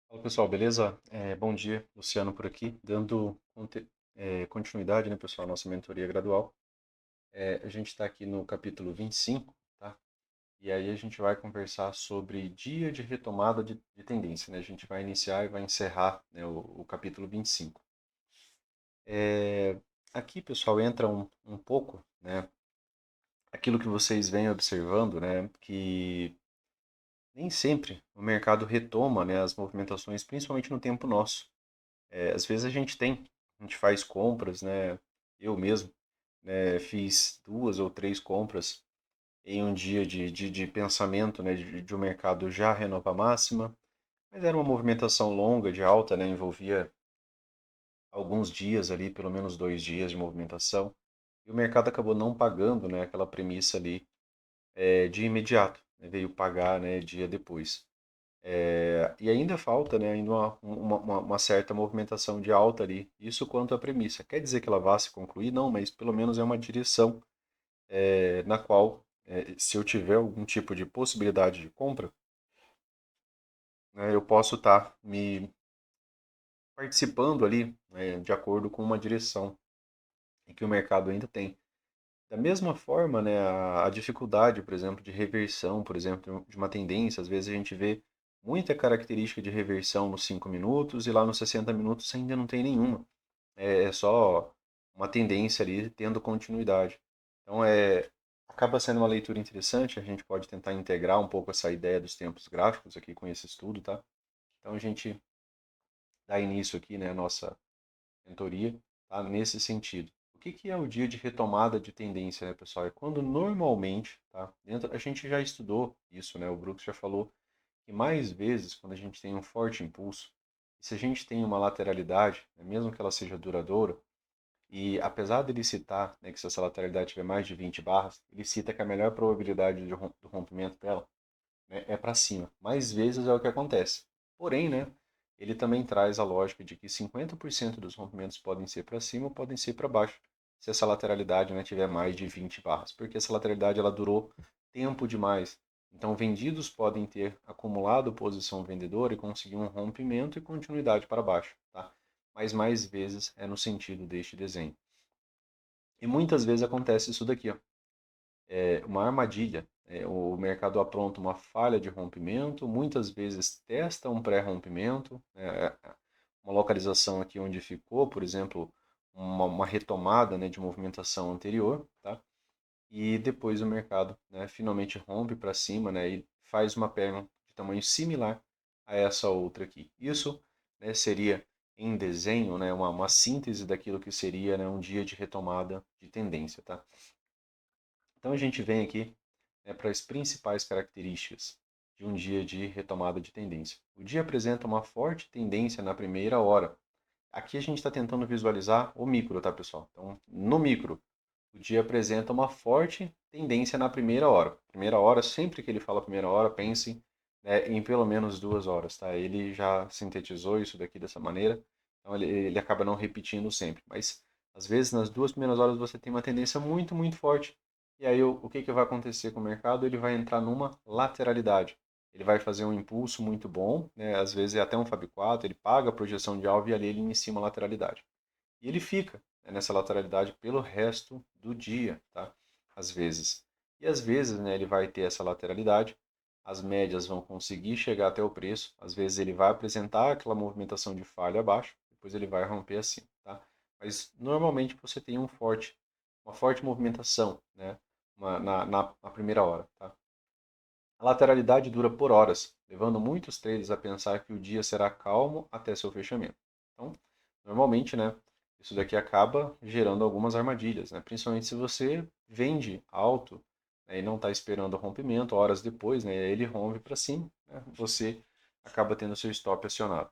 Fala pessoal, beleza? Bom dia, Luciano por aqui, dando continuidade, né, pessoal, à nossa mentoria gradual. A gente está aqui no capítulo 25, tá? E aí a gente vai conversar sobre dia de retomada de tendência, né? A gente vai iniciar e vai encerrar, né, o capítulo 25. É, Aqui, pessoal, entra um pouco, né, aquilo que vocês vêm observando, né, que nem sempre o mercado retoma, né, as movimentações, principalmente no tempo nosso. Às vezes a gente faz compras, né? Eu mesmo, né, fiz duas ou três compras em um dia de pensamento, né, de um mercado já renova máxima, mas era uma movimentação longa, de alta, né, envolvia alguns dias ali, pelo menos 2 dias de movimentação, e o mercado acabou não pagando, né, aquela premissa ali de imediato, né, veio pagar, né, dia depois. E ainda falta, né, ainda uma certa movimentação de alta ali. Isso quanto à premissa. Quer dizer que ela vá se concluir? Não, mas pelo menos é uma direção na qual, se eu tiver algum tipo de possibilidade de compra, né, eu posso estar me participando ali, de acordo com uma direção em que o mercado ainda tem. Da mesma forma, né, a dificuldade, por exemplo, de reversão, por exemplo, de uma tendência, às vezes a gente vê muita característica de reversão nos 5 minutos e lá nos 60 minutos ainda não tem nenhuma. É só uma tendência ali tendo continuidade. Então acaba sendo uma leitura interessante, a gente pode tentar integrar um pouco essa ideia dos tempos gráficos aqui com esse estudo, tá? Então a gente dá início aqui, né, à nossa mentoria, tá? Nesse sentido. O que que é o dia de retomada de tendência, né, pessoal? É quando normalmente, tá? A gente já estudou isso, né? O Brooks já falou que mais vezes, quando a gente tem um forte impulso, se a gente tem uma lateralidade, né, mesmo que ela seja duradoura, e apesar dele citar, né, que se essa lateralidade tiver mais de 20 barras, ele cita que a melhor probabilidade do rompimento dela, né, é para cima. Mais vezes é o que acontece. Porém, né, ele também traz a lógica de que 50% dos rompimentos podem ser para cima ou podem ser para baixo, se essa lateralidade, né, tiver mais de 20 barras, porque essa lateralidade ela durou tempo demais. Então, vendidos podem ter acumulado posição vendedora e conseguir um rompimento e continuidade para baixo, tá? Mas mais vezes é no sentido deste desenho. E muitas vezes acontece isso daqui, ó, uma armadilha. O mercado apronta uma falha de rompimento, muitas vezes testa um pré-rompimento, né, uma localização aqui onde ficou, por exemplo, uma retomada, né, de movimentação anterior, tá? E depois o mercado, né, finalmente rompe para cima, né, e faz uma perna de tamanho similar a essa outra aqui. Isso, né, seria em desenho, né, uma síntese daquilo que seria, né, um dia de retomada de tendência, tá? Então a gente vem aqui, né, para as principais características de um dia de retomada de tendência. O dia apresenta uma forte tendência na primeira hora. Aqui a gente está tentando visualizar o micro, tá, pessoal? Então, no micro, o dia apresenta uma forte tendência na primeira hora. Primeira hora, sempre que ele fala primeira hora, pense, né, em pelo menos 2 horas, tá? Ele já sintetizou isso daqui dessa maneira, então ele acaba não repetindo sempre. Mas, às vezes, nas 2 primeiras horas você tem uma tendência muito, muito forte. E aí, o que que vai acontecer com o mercado? Ele vai entrar numa lateralidade. Ele vai fazer um impulso muito bom, né? Às vezes é até um Fab 4, ele paga a projeção de alvo e ali ele inicia uma lateralidade. E ele fica, né, nessa lateralidade pelo resto do dia, tá? Às vezes. E às vezes, né, ele vai ter essa lateralidade, as médias vão conseguir chegar até o preço, às vezes ele vai apresentar aquela movimentação de falha abaixo, depois ele vai romper acima, tá? Mas normalmente você tem uma forte movimentação, né, na primeira hora, tá? A lateralidade dura por horas, levando muitos traders a pensar que o dia será calmo até seu fechamento. Então, normalmente, né, isso daqui acaba gerando algumas armadilhas, né? Principalmente se você vende alto, né, e não está esperando o rompimento, horas depois, né, ele rompe para cima, né, você acaba tendo seu stop acionado.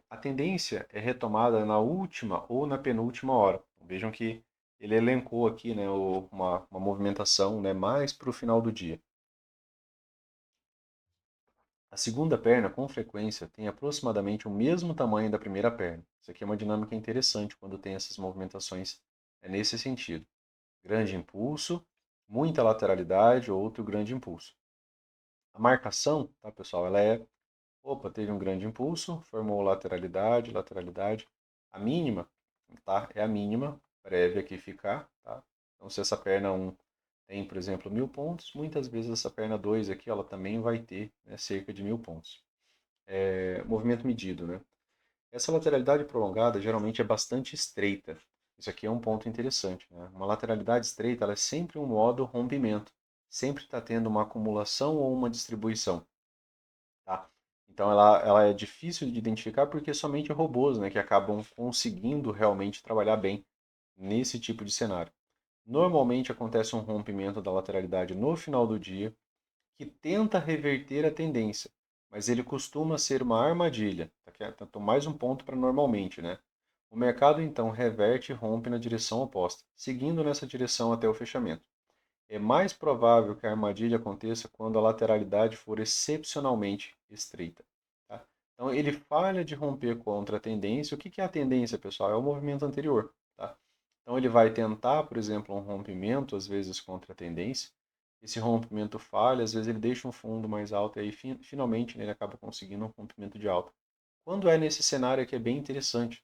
A tendência é retomada na última ou na penúltima hora. Vejam que ele elencou aqui, né, uma movimentação, né, mais para o final do dia. A segunda perna, com frequência, tem aproximadamente o mesmo tamanho da primeira perna. Isso aqui é uma dinâmica interessante quando tem essas movimentações nesse sentido. Grande impulso, muita lateralidade, outro grande impulso. A marcação, tá, pessoal, ela é Opa, teve um grande impulso, formou lateralidade, lateralidade. A mínima, tá? É a mínima prévia que ficar, tá? Então, se essa perna 1 tem, por exemplo, 1.000 pontos, muitas vezes essa perna 2 aqui, ela também vai ter, né, cerca de 1.000 pontos. Movimento medido, né? Essa lateralidade prolongada geralmente é bastante estreita. Isso aqui é um ponto interessante, né? Uma lateralidade estreita, ela é sempre um modo rompimento. Sempre está tendo uma acumulação ou uma distribuição, tá? Então ela é difícil de identificar porque somente robôs, né, que acabam conseguindo realmente trabalhar bem nesse tipo de cenário. Normalmente acontece um rompimento da lateralidade no final do dia que tenta reverter a tendência, mas ele costuma ser uma armadilha. Tá mais um ponto para normalmente, né? O mercado então reverte e rompe na direção oposta, seguindo nessa direção até o fechamento. É mais provável que a armadilha aconteça quando a lateralidade for excepcionalmente estreita. Tá? Então ele falha de romper contra a tendência. O que é a tendência, pessoal? É o movimento anterior. Tá? Então ele vai tentar, por exemplo, um rompimento, às vezes contra a tendência. Esse rompimento falha, às vezes ele deixa um fundo mais alto e aí finalmente ele acaba conseguindo um rompimento de alta. Quando é nesse cenário aqui é bem interessante,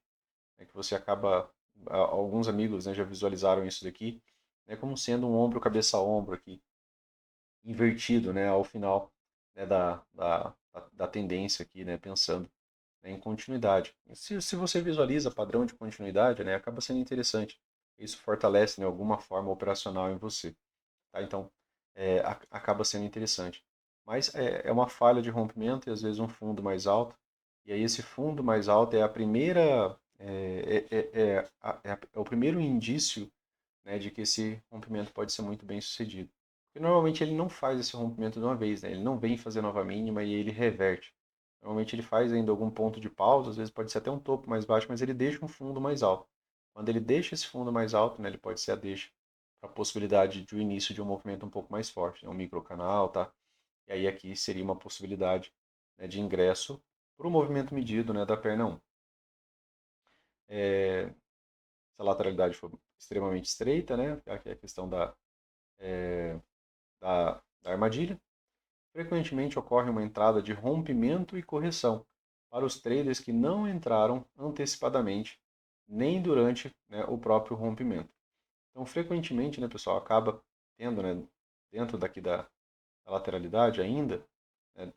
é que você acaba, alguns amigos, né, já visualizaram isso daqui, né, como sendo um ombro cabeça a ombro aqui, invertido, né, ao final, né, da tendência aqui, né, pensando, né, em continuidade. Se você visualiza padrão de continuidade, né, acaba sendo interessante. Isso fortalece, né, alguma forma operacional em você. Tá? Então, acaba sendo interessante. Mas é uma falha de rompimento e às vezes um fundo mais alto. E aí esse fundo mais alto é a primeira é o primeiro indício, né, de que esse rompimento pode ser muito bem sucedido. Porque normalmente ele não faz esse rompimento de uma vez, né? Ele não vem fazer nova mínima e ele reverte. Normalmente ele faz ainda algum ponto de pausa, às vezes pode ser até um topo mais baixo, mas ele deixa um fundo mais alto. Quando ele deixa esse fundo mais alto, né, ele pode ser a deixa para a possibilidade de o início de um movimento um pouco mais forte, né, um microcanal, tá? E aí aqui seria uma possibilidade, né, de ingresso para o movimento medido, né, da perna 1. É, se a lateralidade for extremamente estreita, né, aqui é a questão da armadilha, frequentemente ocorre uma entrada de rompimento e correção para os traders que não entraram antecipadamente nem durante, né, o próprio rompimento. Então, frequentemente, né, pessoal, acaba tendo, né, dentro daqui da lateralidade ainda, né,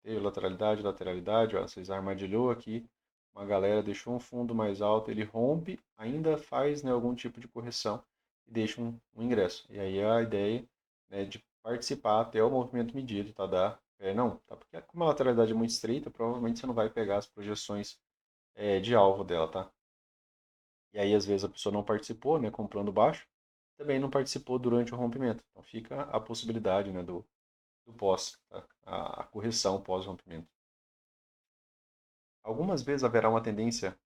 teve lateralidade, lateralidade, ó, vocês armadilhou aqui, uma galera deixou um fundo mais alto, ele rompe, ainda faz, né, algum tipo de correção e deixa um ingresso. E aí a ideia, né, de participar até o movimento medido, tá? Não, tá? Porque como a lateralidade é muito estreita, provavelmente você não vai pegar as projeções de alvo dela, tá? E aí às vezes a pessoa não participou, né, comprando baixo, também não participou durante o rompimento. Então fica a possibilidade, né, do pós, tá? A correção pós-rompimento. Algumas vezes haverá uma tendência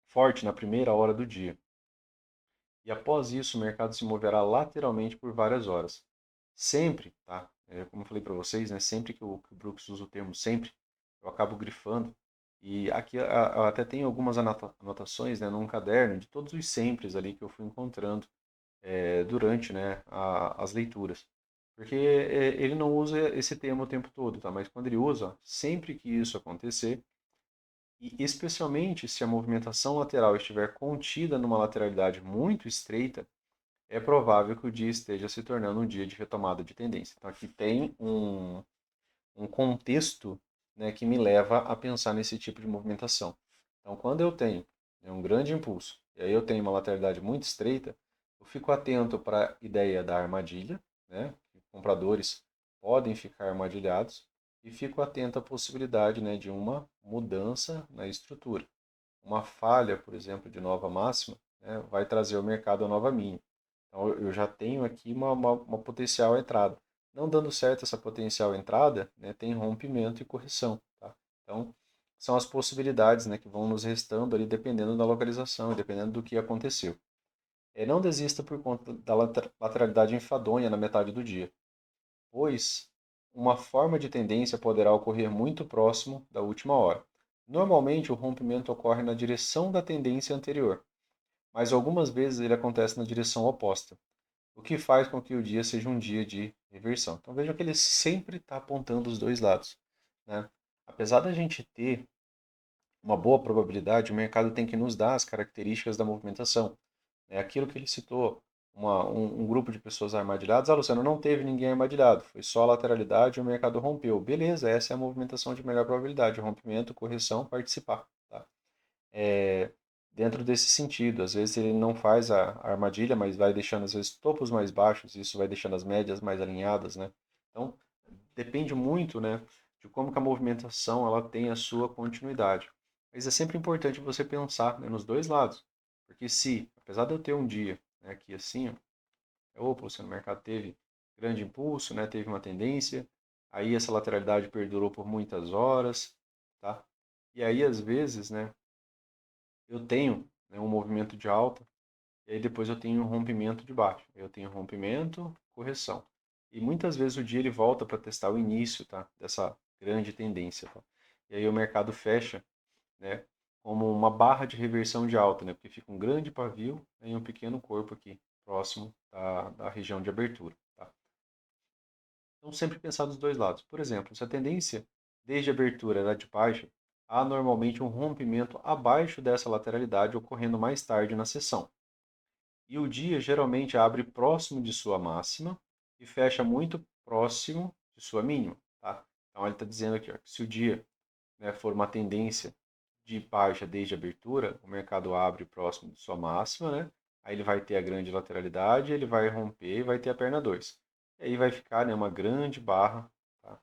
forte na primeira hora do dia, e após isso o mercado se moverá lateralmente por várias horas. Sempre, tá? Como eu falei para vocês, né, sempre que o Brooks usa o termo sempre, eu acabo grifando. E aqui até tem algumas anotações, né, num caderno de todos os sempre ali que eu fui encontrando durante, né, as leituras. Porque ele não usa esse termo o tempo todo, tá? Mas quando ele usa, sempre que isso acontecer, e especialmente se a movimentação lateral estiver contida numa lateralidade muito estreita, é provável que o dia esteja se tornando um dia de retomada de tendência. Então aqui tem um contexto, né, que me leva a pensar nesse tipo de movimentação. Então quando eu tenho, né, um grande impulso, e aí eu tenho uma lateralidade muito estreita, eu fico atento para a ideia da armadilha, né, que compradores podem ficar armadilhados, e fico atento à possibilidade, né, de uma mudança na estrutura. Uma falha, por exemplo, de nova máxima, né, vai trazer ao mercado a nova mínima. Então eu já tenho aqui uma potencial entrada. Não dando certo essa potencial entrada, né, tem rompimento e correção. Tá? Então são as possibilidades, né, que vão nos restando ali dependendo da localização e dependendo do que aconteceu. Não desista por conta da lateralidade enfadonha na metade do dia, pois uma forma de tendência poderá ocorrer muito próximo da última hora. Normalmente, o rompimento ocorre na direção da tendência anterior, mas algumas vezes ele acontece na direção oposta, o que faz com que o dia seja um dia de reversão. Então vejam que ele sempre está apontando os dois lados, né? apesar da gente ter uma boa probabilidade, o mercado tem que nos dar as características da movimentação. É aquilo que ele citou, um grupo de pessoas armadilhadas. Ah, Luciano, não teve ninguém armadilhado, foi só a lateralidade e o mercado rompeu. Beleza, essa é a movimentação de melhor probabilidade, rompimento, correção, participar. Tá? É, dentro desse sentido, às vezes ele não faz a armadilha, mas vai deixando às vezes topos mais baixos, isso vai deixando as médias mais alinhadas, né? Então, depende muito, né, de como que a movimentação ela tem a sua continuidade. Mas é sempre importante você pensar, né, nos dois lados. Porque se, apesar de eu ter um dia, né, aqui assim, ó, opa, o mercado teve grande impulso, né, teve uma tendência, aí essa lateralidade perdurou por muitas horas, tá? E aí, às vezes, né, eu tenho, né, um movimento de alta, e aí depois eu tenho um rompimento de baixo. Eu tenho rompimento, correção. E muitas vezes o dia ele volta para testar o início, tá, dessa grande tendência, tá? E aí o mercado fecha, né, como uma barra de reversão de alta, né, porque fica um grande pavio e um pequeno corpo aqui, próximo da região de abertura, tá? Então sempre pensar dos dois lados. Por exemplo, se a tendência desde a abertura era de baixa, há normalmente um rompimento abaixo dessa lateralidade ocorrendo mais tarde na sessão. E o dia geralmente abre próximo de sua máxima e fecha muito próximo de sua mínima, tá? Então ele está dizendo aqui, ó, que se o dia, né, for uma tendência de baixa desde a abertura, o mercado abre próximo de sua máxima, né? Aí ele vai ter a grande lateralidade, ele vai romper e vai ter a perna 2. E aí vai ficar, né, uma grande barra, tá,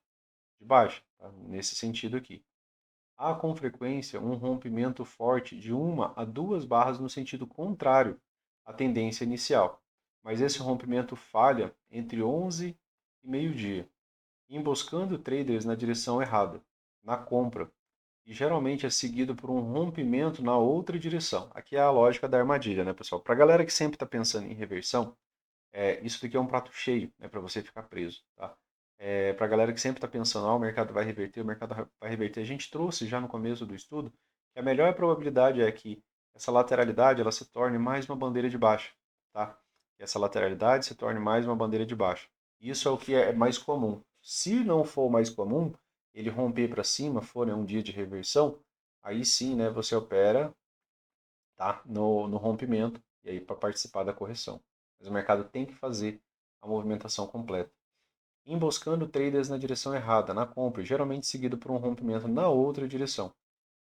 de baixa, tá? Nesse sentido aqui. Há com frequência um rompimento forte de uma a duas barras no sentido contrário à tendência inicial, mas esse rompimento falha entre 11 e meio-dia, emboscando traders na direção errada, na compra, e geralmente é seguido por um rompimento na outra direção. Aqui é a lógica da armadilha, né, pessoal? Para a galera que sempre está pensando em reversão, isso daqui é um prato cheio, né, para você ficar preso, tá? Para a galera que sempre está pensando, o mercado vai reverter, o mercado vai reverter, a gente trouxe já no começo do estudo que a melhor probabilidade é que essa lateralidade ela se torne mais uma bandeira de baixa, tá? Que essa lateralidade se torne mais uma bandeira de baixa. Isso é o que é mais comum. Se não for mais comum, ele romper para cima, for, né, um dia de reversão, aí sim, né, você opera, tá, no rompimento e aí para participar da correção. Mas o mercado tem que fazer a movimentação completa. Emboscando traders na direção errada, na compra, geralmente seguido por um rompimento na outra direção.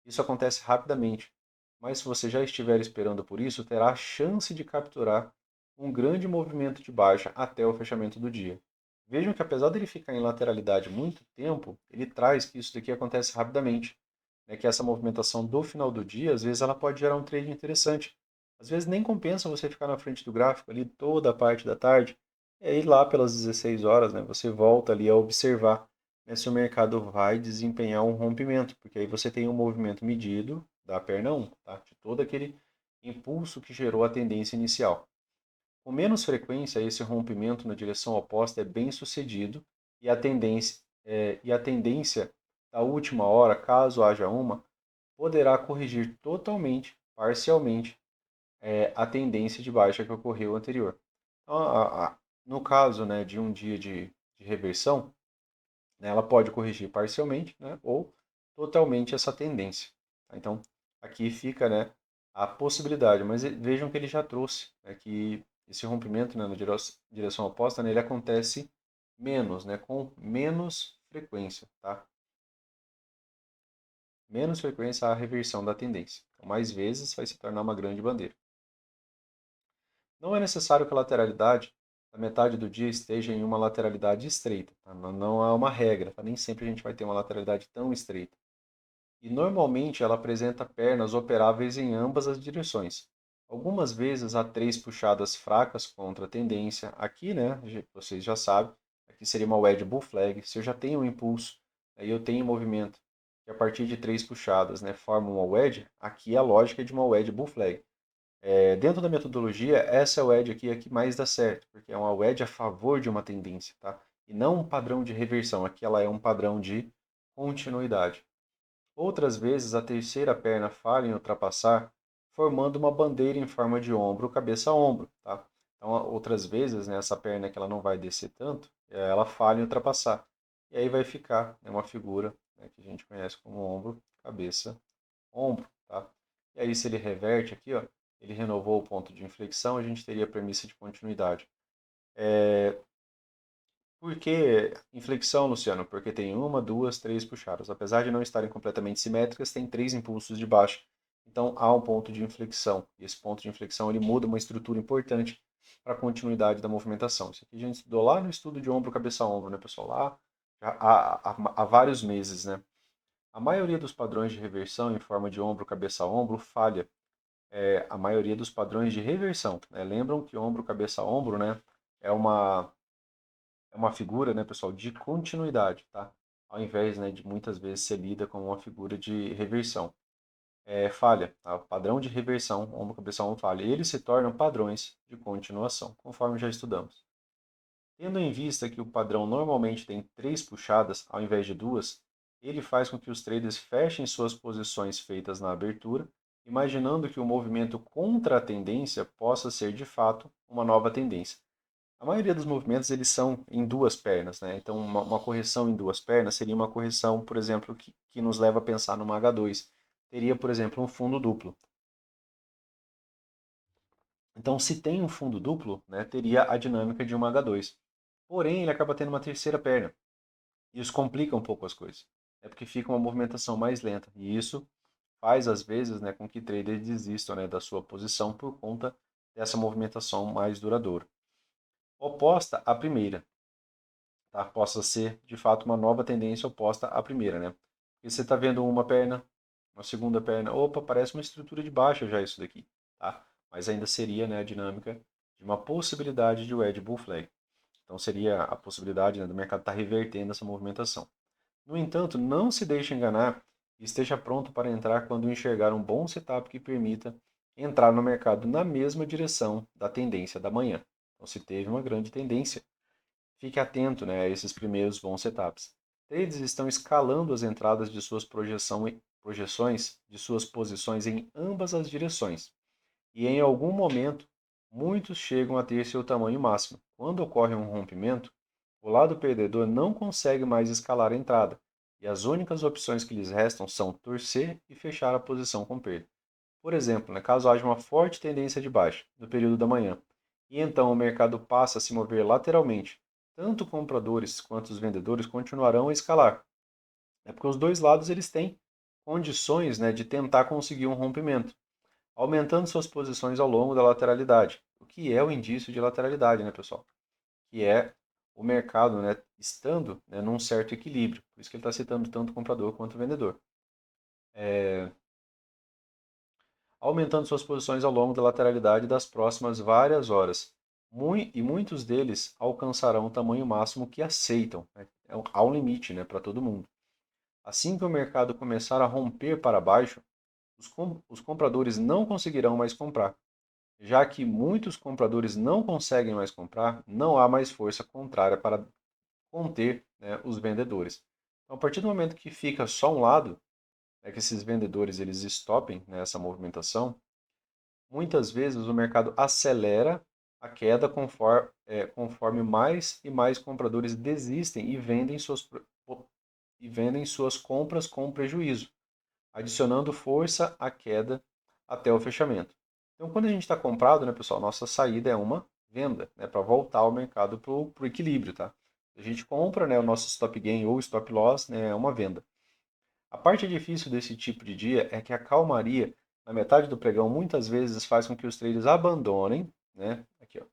Isso acontece rapidamente, mas se você já estiver esperando por isso, terá a chance de capturar um grande movimento de baixa até o fechamento do dia. Vejam que apesar dele ficar em lateralidade muito tempo, ele traz que isso daqui acontece rapidamente, né? Que essa movimentação do final do dia, às vezes ela pode gerar um trade interessante. Às vezes nem compensa você ficar na frente do gráfico ali toda a parte da tarde, e aí lá pelas 16 horas, né, você volta ali a observar, né, se o mercado vai desempenhar um rompimento, porque aí você tem um movimento medido da perna 1, tá? De todo aquele impulso que gerou a tendência inicial. Com menos frequência, esse rompimento na direção oposta é bem sucedido e a tendência da última hora, caso haja uma, poderá corrigir totalmente, parcialmente, a tendência de baixa que ocorreu anterior. Então, no caso, né, de um dia de reversão, né, ela pode corrigir parcialmente, né, ou totalmente essa tendência. Tá? Então, aqui fica, né, a possibilidade, mas vejam que ele já trouxe, né, que esse rompimento, né, na direção oposta, né, ele acontece menos, né, com menos frequência, tá? Menos frequência a reversão da tendência. Então, mais vezes vai se tornar uma grande bandeira. Não é necessário que a lateralidade da metade do dia esteja em uma lateralidade estreita. Tá? Não é uma regra, tá? Nem sempre a gente vai ter uma lateralidade tão estreita. E normalmente ela apresenta pernas operáveis em ambas as direções. Algumas vezes há três puxadas fracas contra a tendência. Aqui, né, vocês já sabem, aqui seria uma wedge bull flag. Se eu já tenho um impulso, aí eu tenho um movimento, que a partir de três puxadas, né, forma uma wedge, aqui a lógica é de uma wedge bull flag. Dentro da metodologia, essa wedge aqui é a que mais dá certo, porque é uma wedge a favor de uma tendência, tá? E não um padrão de reversão, aqui ela é um padrão de continuidade. Outras vezes, a terceira perna falha em ultrapassar, formando uma bandeira em forma de ombro, cabeça a ombro, tá? Então, outras vezes, né, essa perna que ela não vai descer tanto, ela falha em ultrapassar. E aí vai ficar, né, uma figura, né, que a gente conhece como ombro, cabeça, ombro, tá? E aí, se ele reverte aqui, ó, ele renovou o ponto de inflexão, a gente teria a premissa de continuidade. Por que inflexão, Luciano? Porque tem uma, duas, três puxadas. Apesar de não estarem completamente simétricas, tem três impulsos de baixo. Então há um ponto de inflexão. E esse ponto de inflexão ele muda uma estrutura importante para a continuidade da movimentação. Isso aqui a gente estudou lá no estudo de ombro, cabeça, ombro, né, pessoal? Lá já há vários meses, né? A maioria dos padrões de reversão em forma de ombro, cabeça, ombro falha. A maioria dos padrões de reversão, né? Lembram que ombro, cabeça, ombro, né? É uma figura, né, pessoal, de continuidade, tá? Ao invés, né, de muitas vezes ser lida como uma figura de reversão. Falha, tá? O padrão de reversão, ombro, cabeça, ombro, falha. Eles se tornam padrões de continuação, conforme já estudamos. Tendo em vista que o padrão normalmente tem três puxadas ao invés de duas, ele faz com que os traders fechem suas posições feitas na abertura, imaginando que o movimento contra a tendência possa ser de fato uma nova tendência. A maioria dos movimentos eles são em duas pernas, né? Então uma correção em duas pernas seria uma correção, por exemplo, que nos leva a pensar numa H2. Teria, por exemplo, um fundo duplo. Então, se tem um fundo duplo, né, teria a dinâmica de uma H2. Porém, ele acaba tendo uma terceira perna. E isso complica um pouco as coisas. É porque fica uma movimentação mais lenta. E isso faz, às vezes, né, com que traders desistam, né, da sua posição por conta dessa movimentação mais duradoura. Oposta à primeira. Tá? Possa ser de fato uma nova tendência oposta à primeira, né? Porque você está vendo uma perna, uma segunda perna, opa, parece uma estrutura de baixa já isso daqui, tá? Mas ainda seria, né, a dinâmica de uma possibilidade de wedge bull flag. Então seria a possibilidade, né, do mercado estar revertendo essa movimentação. No entanto, não se deixe enganar e esteja pronto para entrar quando enxergar um bom setup que permita entrar no mercado na mesma direção da tendência da manhã. Então, se teve uma grande tendência, fique atento, né, a esses primeiros bons setups. Traders estão escalando as entradas de suas projeções de suas posições em ambas as direções. E em algum momento, muitos chegam a ter seu tamanho máximo. Quando ocorre um rompimento, o lado perdedor não consegue mais escalar a entrada, e as únicas opções que lhes restam são torcer e fechar a posição com perda. Por exemplo, né, caso haja uma forte tendência de baixa no período da manhã, e então o mercado passa a se mover lateralmente, tanto compradores quanto os vendedores continuarão a escalar. É porque os dois lados eles têm condições, né, de tentar conseguir um rompimento, aumentando suas posições ao longo da lateralidade. O que é o indício de lateralidade, né, pessoal? Que é o mercado, né, estando, né, num certo equilíbrio. Por isso que ele está citando tanto o comprador quanto o vendedor. Aumentando suas posições ao longo da lateralidade das próximas várias horas. E muitos deles alcançarão o tamanho máximo que aceitam. Né? Há um limite, né, para todo mundo. Assim que o mercado começar a romper para baixo, os compradores não conseguirão mais comprar. Já que muitos compradores não conseguem mais comprar, não há mais força contrária para conter, né, os vendedores. Então, a partir do momento que fica só um lado, é que esses vendedores eles estopem, né, essa movimentação, muitas vezes o mercado acelera a queda conforme mais e mais compradores desistem e vendem suas compras com prejuízo, adicionando força à queda até o fechamento. Então, quando a gente está comprado, né, pessoal, nossa saída é uma venda, né, para voltar o mercado para o equilíbrio, tá? A gente compra, né, o nosso stop gain ou stop loss, né, é uma venda. A parte difícil desse tipo de dia é que a calmaria na metade do pregão muitas vezes faz com que os traders abandonem, né, aqui, ó,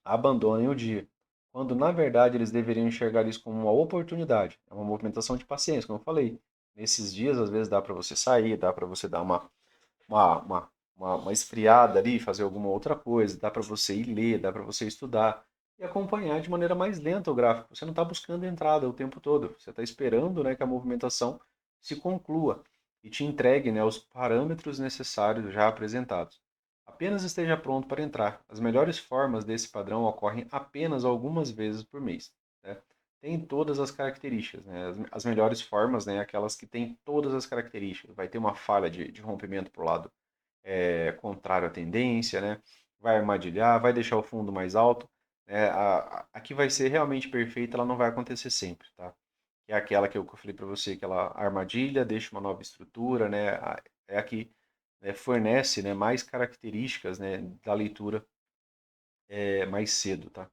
abandonem o dia, quando na verdade eles deveriam enxergar isso como uma oportunidade, é uma movimentação de paciência, como eu falei. Nesses dias, às vezes dá para você sair, dá para você dar uma, uma, uma esfriada ali, fazer alguma outra coisa, dá para você ir ler, dá para você estudar e acompanhar de maneira mais lenta o gráfico. Você não está buscando entrada o tempo todo, você está esperando, né, que a movimentação se conclua e te entregue, né, os parâmetros necessários já apresentados. Apenas esteja pronto para entrar. As melhores formas desse padrão ocorrem apenas algumas vezes por mês. Né? Tem todas as características. Né? As melhores formas, né, aquelas que têm todas as características. Vai ter uma falha de rompimento para o lado contrário à tendência, né? Vai armadilhar, vai deixar o fundo mais alto. Né? A que vai ser realmente perfeita, ela não vai acontecer sempre. Tá? que é aquela que eu falei para você, aquela armadilha, deixa uma nova estrutura, né? É a que fornece, né, mais características, né, da leitura mais cedo, tá?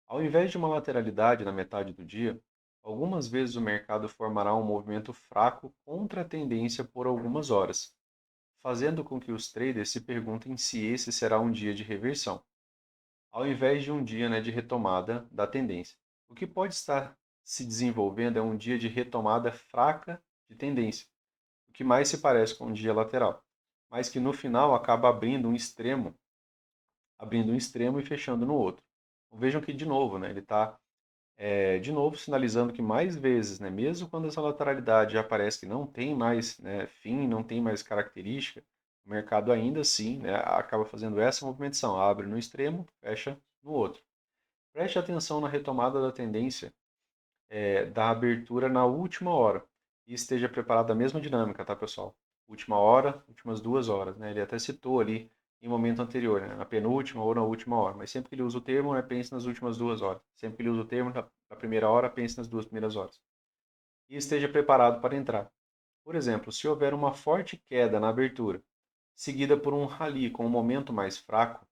Ao invés de uma lateralidade na metade do dia, algumas vezes o mercado formará um movimento fraco contra a tendência por algumas horas, fazendo com que os traders se perguntem se esse será um dia de reversão, ao invés de um dia, né, de retomada da tendência. O que pode estar se desenvolvendo é um dia de retomada fraca de tendência, o que mais se parece com um dia lateral, mas que no final acaba abrindo um extremo e fechando no outro. Então, vejam que de novo, né, ele está de novo sinalizando que mais vezes, né, mesmo quando essa lateralidade já parece que não tem mais, né, fim, não tem mais característica, o mercado ainda assim, né, acaba fazendo essa movimentação, abre no extremo, fecha no outro. Preste atenção na retomada da tendência da abertura na última hora e esteja preparado da mesma dinâmica, tá, pessoal? Última hora, últimas 2 horas, né? Ele até citou ali em momento anterior, né? Na penúltima ou na última hora, mas sempre que ele usa o termo, né, pense nas últimas 2 horas. Sempre que ele usa o termo na primeira hora, pense nas 2 primeiras horas. E esteja preparado para entrar. Por exemplo, se houver uma forte queda na abertura, seguida por um rally com um momento mais fraco,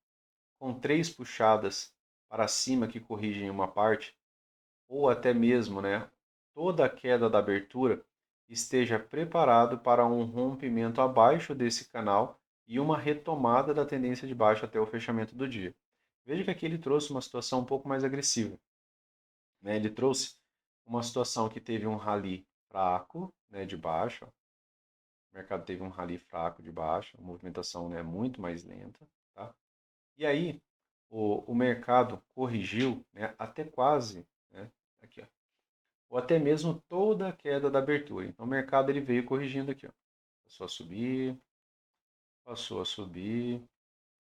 com 3 puxadas para cima que corrigem uma parte, ou até mesmo, né, toda a queda da abertura, esteja preparado para um rompimento abaixo desse canal e uma retomada da tendência de baixa até o fechamento do dia. Veja que aqui ele trouxe uma situação um pouco mais agressiva, né? Ele trouxe uma situação que teve um rally fraco, né, de baixa. O mercado teve um rally fraco de baixa, a movimentação, né, muito mais lenta, tá? E aí o mercado corrigiu, né, até quase, né, aqui, ó, ou até mesmo toda a queda da abertura. Então o mercado ele veio corrigindo aqui, ó. Passou a subir, passou a subir,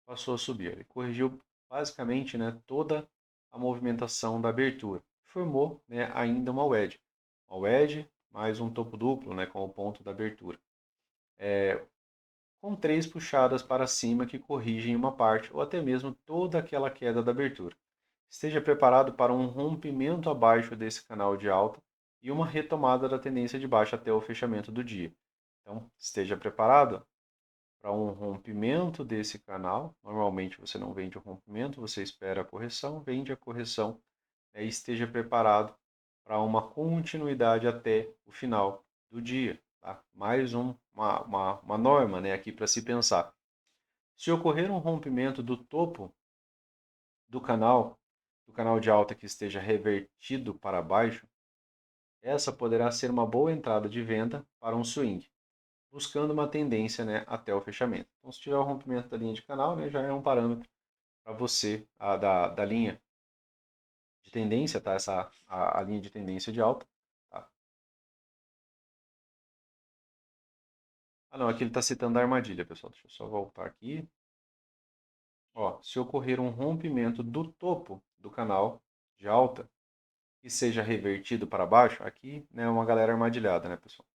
passou a subir. Ele corrigiu basicamente, né, toda a movimentação da abertura. Formou, né, ainda uma wedge mais um topo duplo, né, com o ponto da abertura. Com 3 puxadas para cima que corrigem uma parte ou até mesmo toda aquela queda da abertura. Esteja preparado para um rompimento abaixo desse canal de alta e uma retomada da tendência de baixa até o fechamento do dia. Então, esteja preparado para um rompimento desse canal. Normalmente você não vende o rompimento, você espera a correção, vende a correção e esteja preparado para uma continuidade até o final do dia. Tá? Mais uma norma, né, aqui para se pensar. Se ocorrer um rompimento do topo do canal de alta que esteja revertido para baixo, essa poderá ser uma boa entrada de venda para um swing, buscando uma tendência, né, até o fechamento. Então, se tiver o rompimento da linha de canal, né, já é um parâmetro para você, da linha de tendência, tá? A linha de tendência de alta. Tá? Ah, não, aqui ele está citando a armadilha, pessoal. Deixa eu só voltar aqui. Ó, se ocorrer um rompimento do topo do canal de alta, que seja revertido para baixo, aqui, né, uma galera armadilhada, né, pessoal?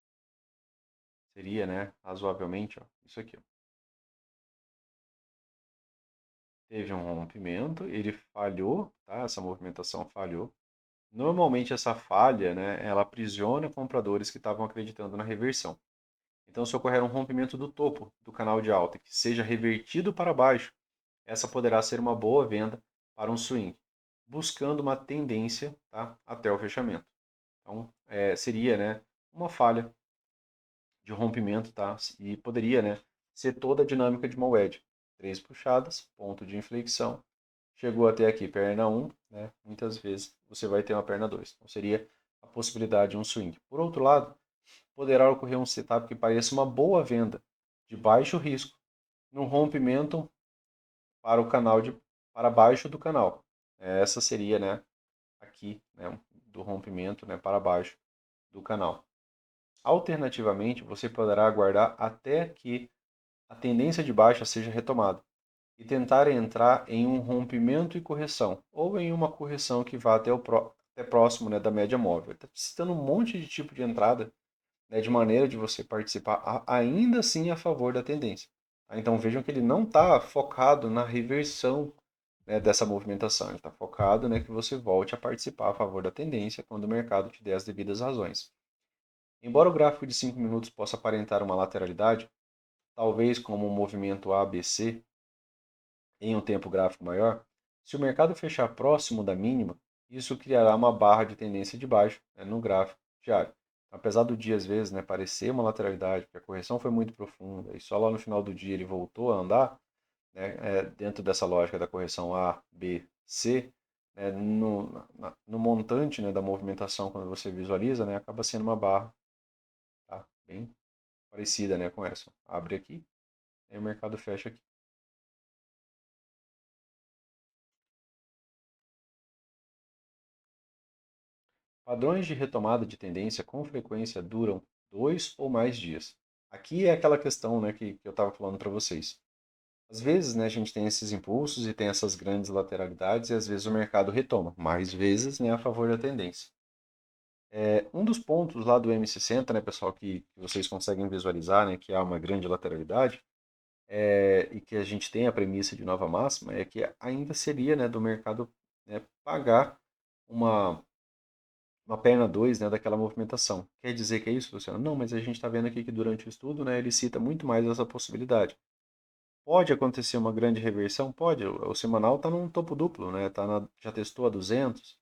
Seria, né, razoavelmente, ó, isso aqui, ó. Teve um rompimento, ele falhou, tá? Essa movimentação falhou. Normalmente essa falha, né, ela aprisiona compradores que estavam acreditando na reversão. Então, se ocorrer um rompimento do topo do canal de alta que seja revertido para baixo, essa poderá ser uma boa venda para um swing, buscando uma tendência, tá, até o fechamento. Então, seria, né, uma falha de rompimento, tá? E poderia, né, ser toda a dinâmica de uma wedge. 3 puxadas, ponto de inflexão. Chegou até aqui, perna 1, né? Muitas vezes você vai ter uma perna 2. Então seria a possibilidade de um swing. Por outro lado, poderá ocorrer um setup que pareça uma boa venda, de baixo risco, no rompimento para o canal para baixo do canal. Essa seria, né, aqui, né, do rompimento, né, para baixo do canal. Alternativamente, você poderá aguardar até que a tendência de baixa seja retomada e tentar entrar em um rompimento e correção, ou em uma correção que vá até próximo, né, da média móvel. Está citando um monte de tipo de entrada, né, de maneira de você participar ainda assim a favor da tendência. Tá? Então vejam que ele não está focado na reversão né, dessa movimentação. Ele está focado, né, que você volte a participar a favor da tendência quando o mercado te der as devidas razões. Embora o gráfico de 5 minutos possa aparentar uma lateralidade, talvez como um movimento ABC em um tempo gráfico maior, se o mercado fechar próximo da mínima, isso criará uma barra de tendência de baixo, né, no gráfico diário. Apesar do dia, às vezes, né, parecer uma lateralidade, porque a correção foi muito profunda e só lá no final do dia ele voltou a andar, né, dentro dessa lógica da correção A, B, C, né, no montante, né, da movimentação, quando você visualiza, né, acaba sendo uma barra, tá, bem parecida, né, com essa. Abre aqui, e o mercado fecha aqui. Padrões de retomada de tendência com frequência duram 2 ou mais dias. Aqui é aquela questão, né, que eu estava falando para vocês. Às vezes, né, a gente tem esses impulsos e tem essas grandes lateralidades e às vezes o mercado retoma, mais vezes, né, a favor da tendência. Um dos pontos lá do M60, né, pessoal, que vocês conseguem visualizar, né, que há uma grande lateralidade, e que a gente tem a premissa de nova máxima, é que ainda seria, né, do mercado, né, pagar uma perna 2, né, daquela movimentação. Quer dizer que é isso, Luciano? Não, mas a gente está vendo aqui que durante o estudo, né, ele cita muito mais essa possibilidade. Pode acontecer uma grande reversão? Pode. O semanal está num topo duplo, né? Já testou a 200.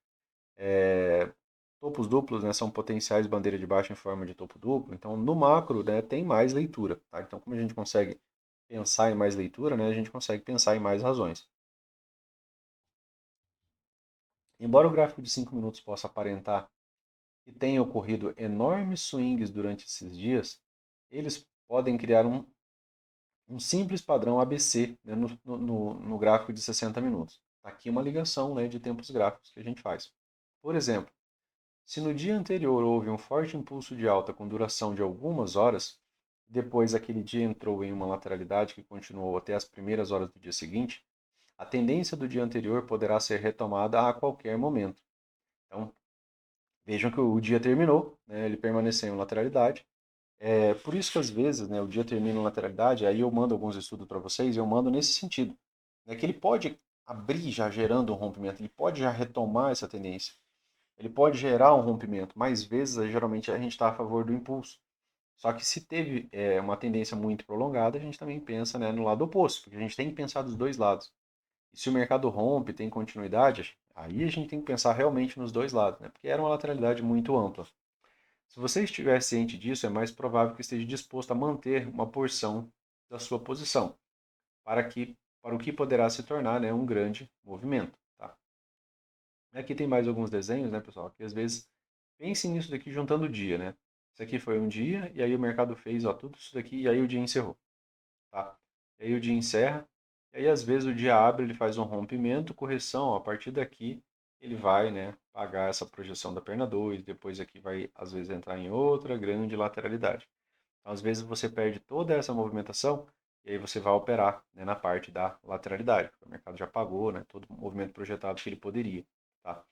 É, topos duplos, né, são potenciais bandeira de baixa em forma de topo duplo. Então, no macro, né, tem mais leitura. Tá? Então, como a gente consegue pensar em mais leitura, né, a gente consegue pensar em mais razões. Embora o gráfico de 5 minutos possa aparentar que tenha ocorrido enormes swings durante esses dias, eles podem criar um simples padrão ABC, né, no gráfico de 60 minutos. Tá aqui uma ligação, né, de tempos gráficos que a gente faz. Por exemplo, se no dia anterior houve um forte impulso de alta com duração de algumas horas, depois aquele dia entrou em uma lateralidade que continuou até as primeiras horas do dia seguinte, a tendência do dia anterior poderá ser retomada a qualquer momento. Então, vejam que o dia terminou, né, ele permaneceu em lateralidade. Por isso que às vezes, né, o dia termina em lateralidade, aí eu mando alguns estudos para vocês e eu mando nesse sentido, né, que ele pode abrir já gerando um rompimento, ele pode já retomar essa tendência, ele pode gerar um rompimento, mais vezes geralmente a gente está a favor do impulso. Só que se teve uma tendência muito prolongada, a gente também pensa, né, no lado oposto, porque a gente tem que pensar dos dois lados. E se o mercado rompe, tem continuidade, aí a gente tem que pensar realmente nos dois lados, né, porque era uma lateralidade muito ampla. Se você estiver ciente disso, é mais provável que esteja disposto a manter uma porção da sua posição, para o que poderá se tornar, né, um grande movimento. Tá? Aqui tem mais alguns desenhos, né, pessoal, que às vezes pensem nisso daqui juntando o dia, né? Isso aqui foi um dia, e aí o mercado fez ó, tudo isso daqui, e aí o dia encerrou. Tá? E aí o dia encerra, e aí às vezes o dia abre, ele faz um rompimento, correção, ó, a partir daqui ele vai, né, pagar essa projeção da perna 2, depois aqui vai às vezes entrar em outra grande lateralidade. Então, às vezes você perde toda essa movimentação e aí você vai operar, né, na parte da lateralidade, porque o mercado já pagou, né, todo o movimento projetado que ele poderia, tá?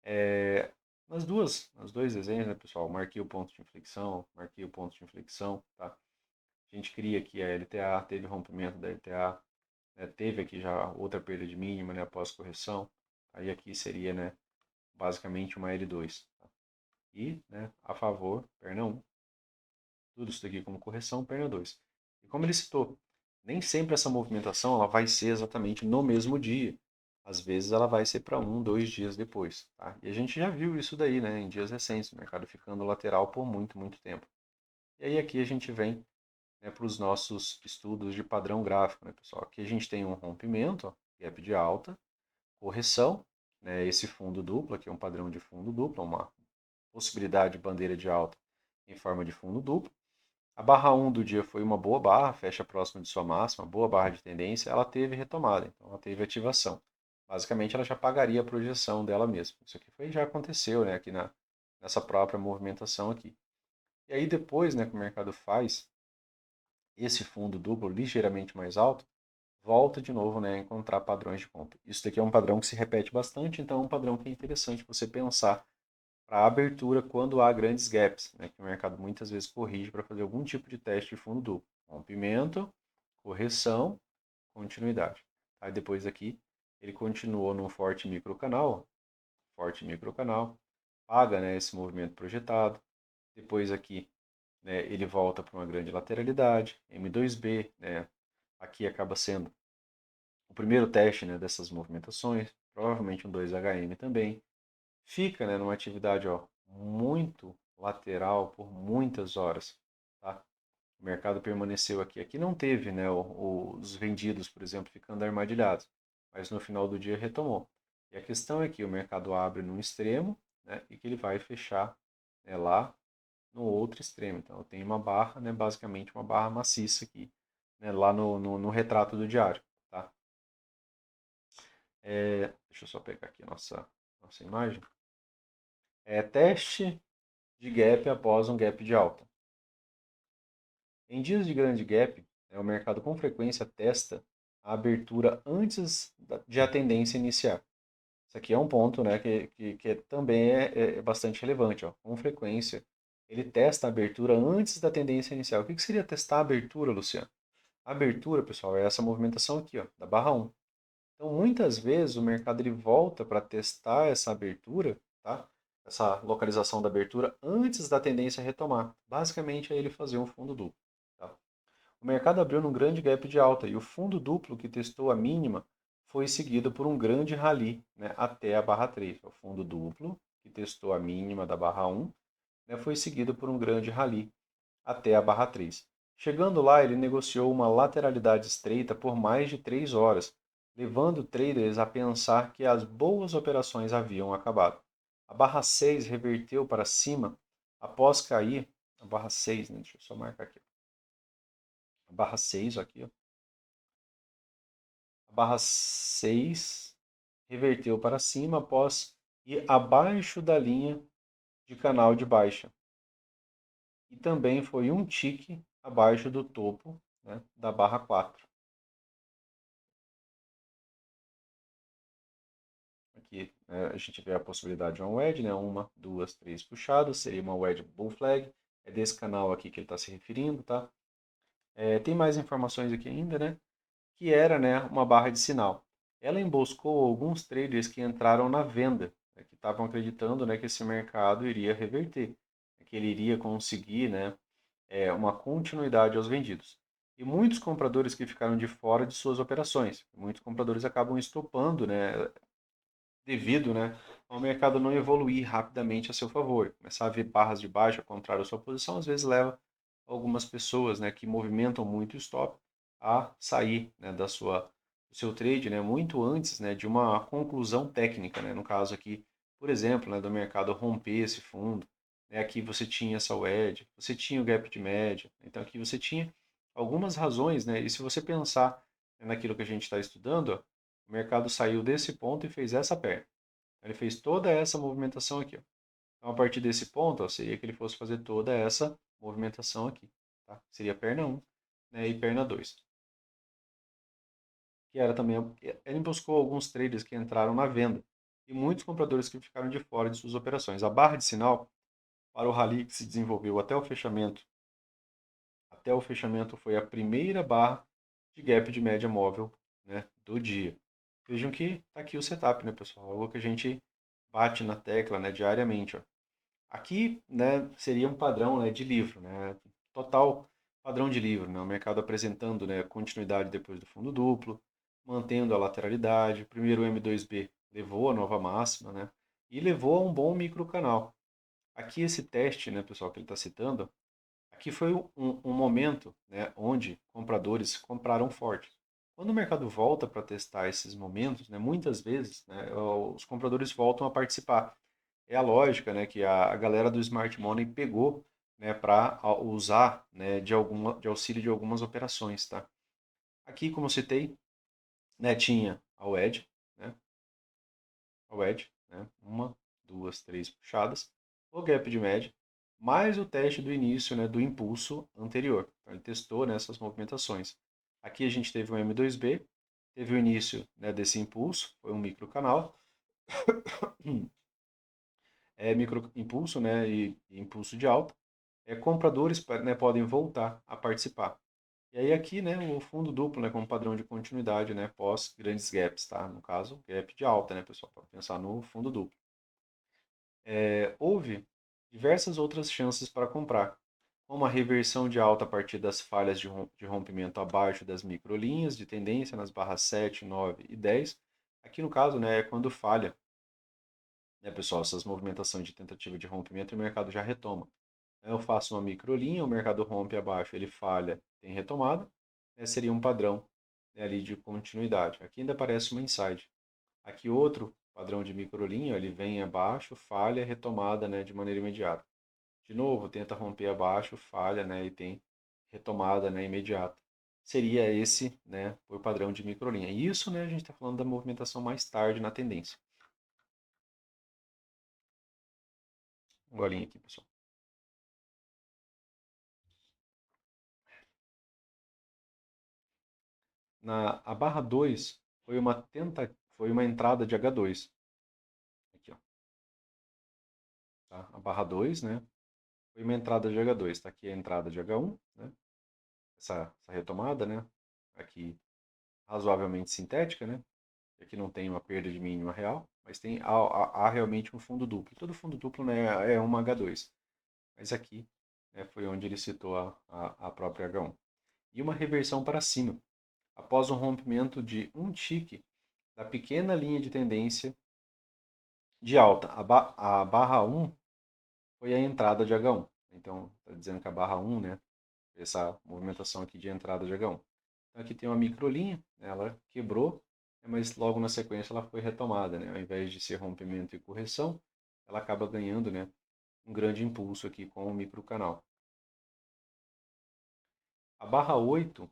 É, nos dois desenhos, né, pessoal, marquei o ponto de inflexão, marquei o ponto de inflexão, tá? A gente cria aqui a LTA, teve rompimento da LTA, né, teve aqui já outra perda de mínima, né, após correção, aí aqui seria, né, basicamente uma L2, tá? E, né, a favor, perna 1, tudo isso daqui como correção, perna 2. E como ele citou, nem sempre essa movimentação ela vai ser exatamente no mesmo dia. Às vezes ela vai ser para 1, 2 dias depois. Tá? E a gente já viu isso daí, né, em dias recentes, o mercado ficando lateral por muito, muito tempo. E aí aqui a gente vem, né, para os nossos estudos de padrão gráfico, né, pessoal? Aqui a gente tem um rompimento, ó, gap de alta, correção, né, esse fundo duplo, aqui é um padrão de fundo duplo, uma possibilidade de bandeira de alta em forma de fundo duplo. A barra 1 do dia foi uma boa barra, fecha próximo de sua máxima, boa barra de tendência, ela teve retomada, então ela teve ativação. Basicamente ela já pagaria a projeção dela mesma. Isso aqui já aconteceu, né, aqui nessa própria movimentação aqui. E aí depois, né, que o mercado faz esse fundo duplo ligeiramente mais alto, volta de novo, né, a encontrar padrões de compra. Isso daqui é um padrão que se repete bastante, então é um padrão que é interessante você pensar para a abertura quando há grandes gaps, né, que o mercado muitas vezes corrige para fazer algum tipo de teste de fundo duplo. Rompimento, correção, continuidade. Aí depois aqui ele continuou num forte microcanal, paga, né, esse movimento projetado. Depois aqui, né, ele volta para uma grande lateralidade, M2B, né, aqui acaba sendo o primeiro teste, né, dessas movimentações, provavelmente um 2HM também. Fica, né, numa atividade, ó, muito lateral por muitas horas, tá? O mercado permaneceu aqui. Aqui não teve, né, os vendidos, por exemplo, ficando armadilhados, mas no final do dia retomou. E a questão é que o mercado abre num extremo, né, e que ele vai fechar, né, lá no outro extremo. Então, eu tenho uma barra, né, basicamente uma barra maciça aqui, né, lá no retrato do diário. Tá? Deixa eu só pegar aqui a nossa imagem. Teste de gap após um gap de alta. Em dias de grande gap, o mercado com frequência testa a abertura antes de a tendência iniciar. Isso aqui é um ponto, né, que também é bastante relevante. Ó. Com frequência, ele testa a abertura antes da tendência inicial. O que seria testar a abertura, Luciano? A abertura, pessoal, é essa movimentação aqui, ó, da barra 1. Então, muitas vezes, o mercado ele volta para testar essa abertura, tá? Essa localização da abertura antes da tendência retomar. Basicamente, é ele fazer um fundo duplo. Tá? O mercado abriu num grande gap de alta e o fundo duplo que testou a mínima foi seguido por um grande rally, né, até a barra 3. O fundo duplo que testou a mínima da barra 1, né, foi seguido por um grande rally até a barra 3. Chegando lá, ele negociou uma lateralidade estreita por mais de 3 horas, levando traders a pensar que as boas operações haviam acabado. A barra 6 reverteu para cima após cair, a barra 6, né, deixa eu só marcar aqui, a barra 6 aqui, ó, a barra 6 reverteu para cima após ir abaixo da linha de canal de baixa. E também foi um tique abaixo do topo, né, da barra 4. Aqui, né, a gente vê a possibilidade de uma wedge, né, uma, duas, três puxadas, seria uma wedge bull flag. É desse canal aqui que ele está se referindo, tá? Tem mais informações aqui ainda, né? Que era, né, uma barra de sinal. Ela emboscou alguns traders que entraram na venda, né, que estavam acreditando, né, que esse mercado iria reverter, né, que ele iria conseguir, né, uma continuidade aos vendidos. E muitos compradores que ficaram de fora de suas operações. Muitos compradores acabam estopando, né, devido, né, ao mercado não evoluir rapidamente a seu favor. Começar a ver barras de baixa contrário à sua posição, às vezes leva algumas pessoas, né, que movimentam muito o stop a sair, né, do seu trade, né, muito antes, né, de uma conclusão técnica, né, no caso aqui, por exemplo, né, do mercado romper esse fundo, né, aqui você tinha essa wedge, você tinha o gap de média, então aqui você tinha algumas razões, né, e se você pensar naquilo que a gente está estudando, ó, o mercado saiu desse ponto e fez essa perna. Ele fez toda essa movimentação aqui. Ó. Então, a partir desse ponto, ó, seria que ele fosse fazer toda essa movimentação aqui. Tá? Seria perna 1, né, e perna 2. Que era também. Ele buscou alguns traders que entraram na venda e muitos compradores que ficaram de fora de suas operações. A barra de sinal para o rally que se desenvolveu até o fechamento foi a primeira barra de gap de média móvel, né, do dia. Vejam que está aqui o setup, né, pessoal? Algo que a gente bate na tecla, né, diariamente. Ó. Aqui, né, seria um padrão, né, de livro, né, total padrão de livro, né, o mercado apresentando, né, continuidade depois do fundo duplo, mantendo a lateralidade. Primeiro o M2B levou a nova máxima, né, e levou a um bom microcanal. Aqui esse teste, né, pessoal, que ele está citando, aqui foi um momento, né, onde compradores compraram forte. Quando o mercado volta para testar esses momentos, né, muitas vezes, né, os compradores voltam a participar. É a lógica, né, que a galera do Smart Money pegou, né, para usar, né, de auxílio de algumas operações, tá? Aqui, como eu citei, né, tinha a wedge, né, uma, duas, três puxadas, o gap de média, mais o teste do início, né, do impulso anterior. Então, ele testou nessas movimentações. Aqui a gente teve um M2B, teve o início, né, desse impulso, foi um microcanal, micro impulso, né, e impulso de alta. Compradores, né, podem voltar a participar. E aí aqui, né, o fundo duplo, né, como padrão de continuidade, né, pós grandes gaps, tá? No caso, gap de alta, né, pessoal, para pensar no fundo duplo. Houve diversas outras chances para comprar, como a reversão de alta a partir das falhas de rompimento abaixo das microlinhas de tendência nas barras 7, 9 e 10. Aqui no caso, né, é quando falha, né, pessoal, essas movimentações de tentativa de rompimento e o mercado já retoma. Eu faço uma microlinha, o mercado rompe abaixo, ele falha, tem retomada, né, seria um padrão, né, ali de continuidade. Aqui ainda aparece uma inside. Aqui outro padrão de microlinha, ele vem abaixo, falha, retomada, né, de maneira imediata. De novo, tenta romper abaixo, falha, né, e tem retomada, né, imediata. Seria esse, né, por padrão de microlinha. E isso, né, a gente está falando da movimentação mais tarde na tendência. Um golinho aqui, pessoal. A barra 2 foi uma entrada de H2. Aqui, ó, tá? A barra 2, né, foi uma entrada de H2. Está aqui a entrada de H1, né? Essa retomada, né? Aqui razoavelmente sintética, né? Aqui não tem uma perda de mínima real, mas há realmente um fundo duplo. Todo fundo duplo, né, é uma H2. Mas aqui, né, foi onde ele citou a própria H1. E uma reversão para cima, após um rompimento de um tique da pequena linha de tendência de alta. A barra 1 foi a entrada de H1. Então, está dizendo que a barra 1, né, essa movimentação aqui de entrada de H1. Então, aqui tem uma microlinha, né, ela quebrou, mas logo na sequência ela foi retomada, né? Ao invés de ser rompimento e correção, ela acaba ganhando, né, um grande impulso aqui com o microcanal. A barra 8,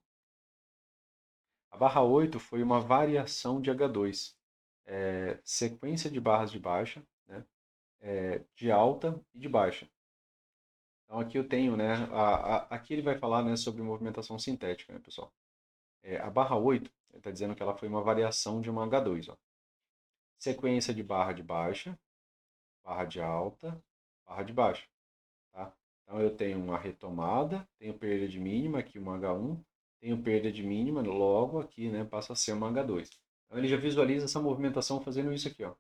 a barra 8 foi uma variação de H2, sequência de barras de baixa, né, de alta e de baixa. Então aqui eu tenho, né, aqui ele vai falar, né, sobre movimentação sintética, né, pessoal. A barra 8, ele está dizendo que ela foi uma variação de uma H2, ó. Sequência de barra de baixa, barra de alta, barra de baixa, tá? Então eu tenho uma retomada, tenho perda de mínima, aqui uma H1, tenho perda de mínima, logo aqui, né, passa a ser uma H2. Então ele já visualiza essa movimentação fazendo isso aqui, ó,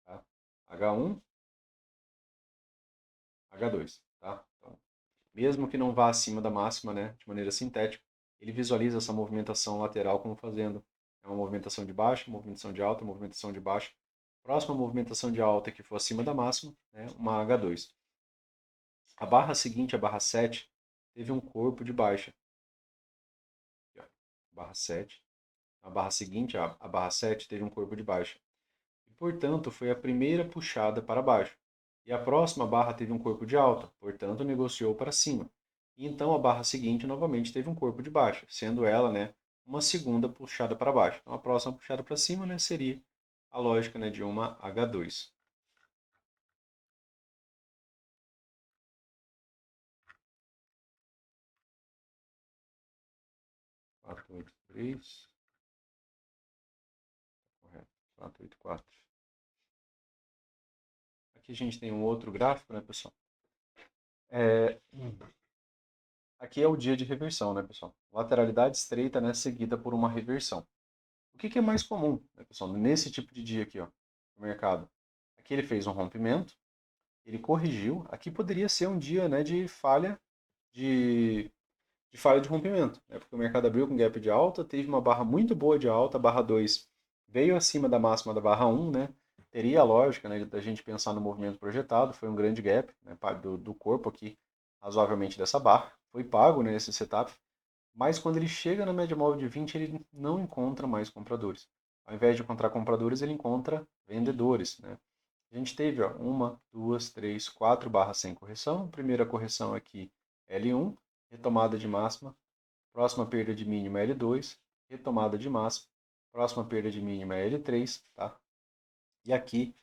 tá? H1, H2, tá? Então, mesmo que não vá acima da máxima, né, de maneira sintética, ele visualiza essa movimentação lateral como fazendo uma movimentação de baixa, movimentação de alta, movimentação de baixa. Próxima movimentação de alta que for acima da máxima, né, uma H2. A barra seguinte, a barra 7, teve um corpo de baixa. Aqui, ó, barra 7. A barra seguinte, a barra 7, teve um corpo de baixa. E, portanto, foi a primeira puxada para baixo. E a próxima barra teve um corpo de alta, portanto, negociou para cima. E então a barra seguinte novamente teve um corpo de baixa, sendo ela, né, uma segunda puxada para baixo. Então a próxima puxada para cima, né, seria a lógica, né, de uma H2. Quatro, oito, três, correto. 484. Aqui a gente tem um outro gráfico, né, pessoal? É, aqui é o dia de reversão, né, pessoal? Lateralidade estreita, né, seguida por uma reversão. O que é mais comum, né, pessoal, nesse tipo de dia aqui, ó, no mercado? Aqui ele fez um rompimento, ele corrigiu. Aqui poderia ser um dia, né, de, de falha de rompimento, né, porque o mercado abriu com gap de alta, teve uma barra muito boa de alta, a barra 2 veio acima da máxima da barra 1, né? Teria a lógica, né, da gente pensar no movimento projetado, foi um grande gap, né, do corpo aqui, razoavelmente dessa barra. Foi pago, né, esse setup, mas quando ele chega na média móvel de 20, ele não encontra mais compradores. Ao invés de encontrar compradores, ele encontra vendedores, né? A gente teve, ó, uma, duas, três, quatro barras sem correção. Primeira correção aqui, L1, retomada de máxima. Próxima perda de mínima, L2, retomada de máxima. Próxima perda de mínima, L3, tá? E aqui,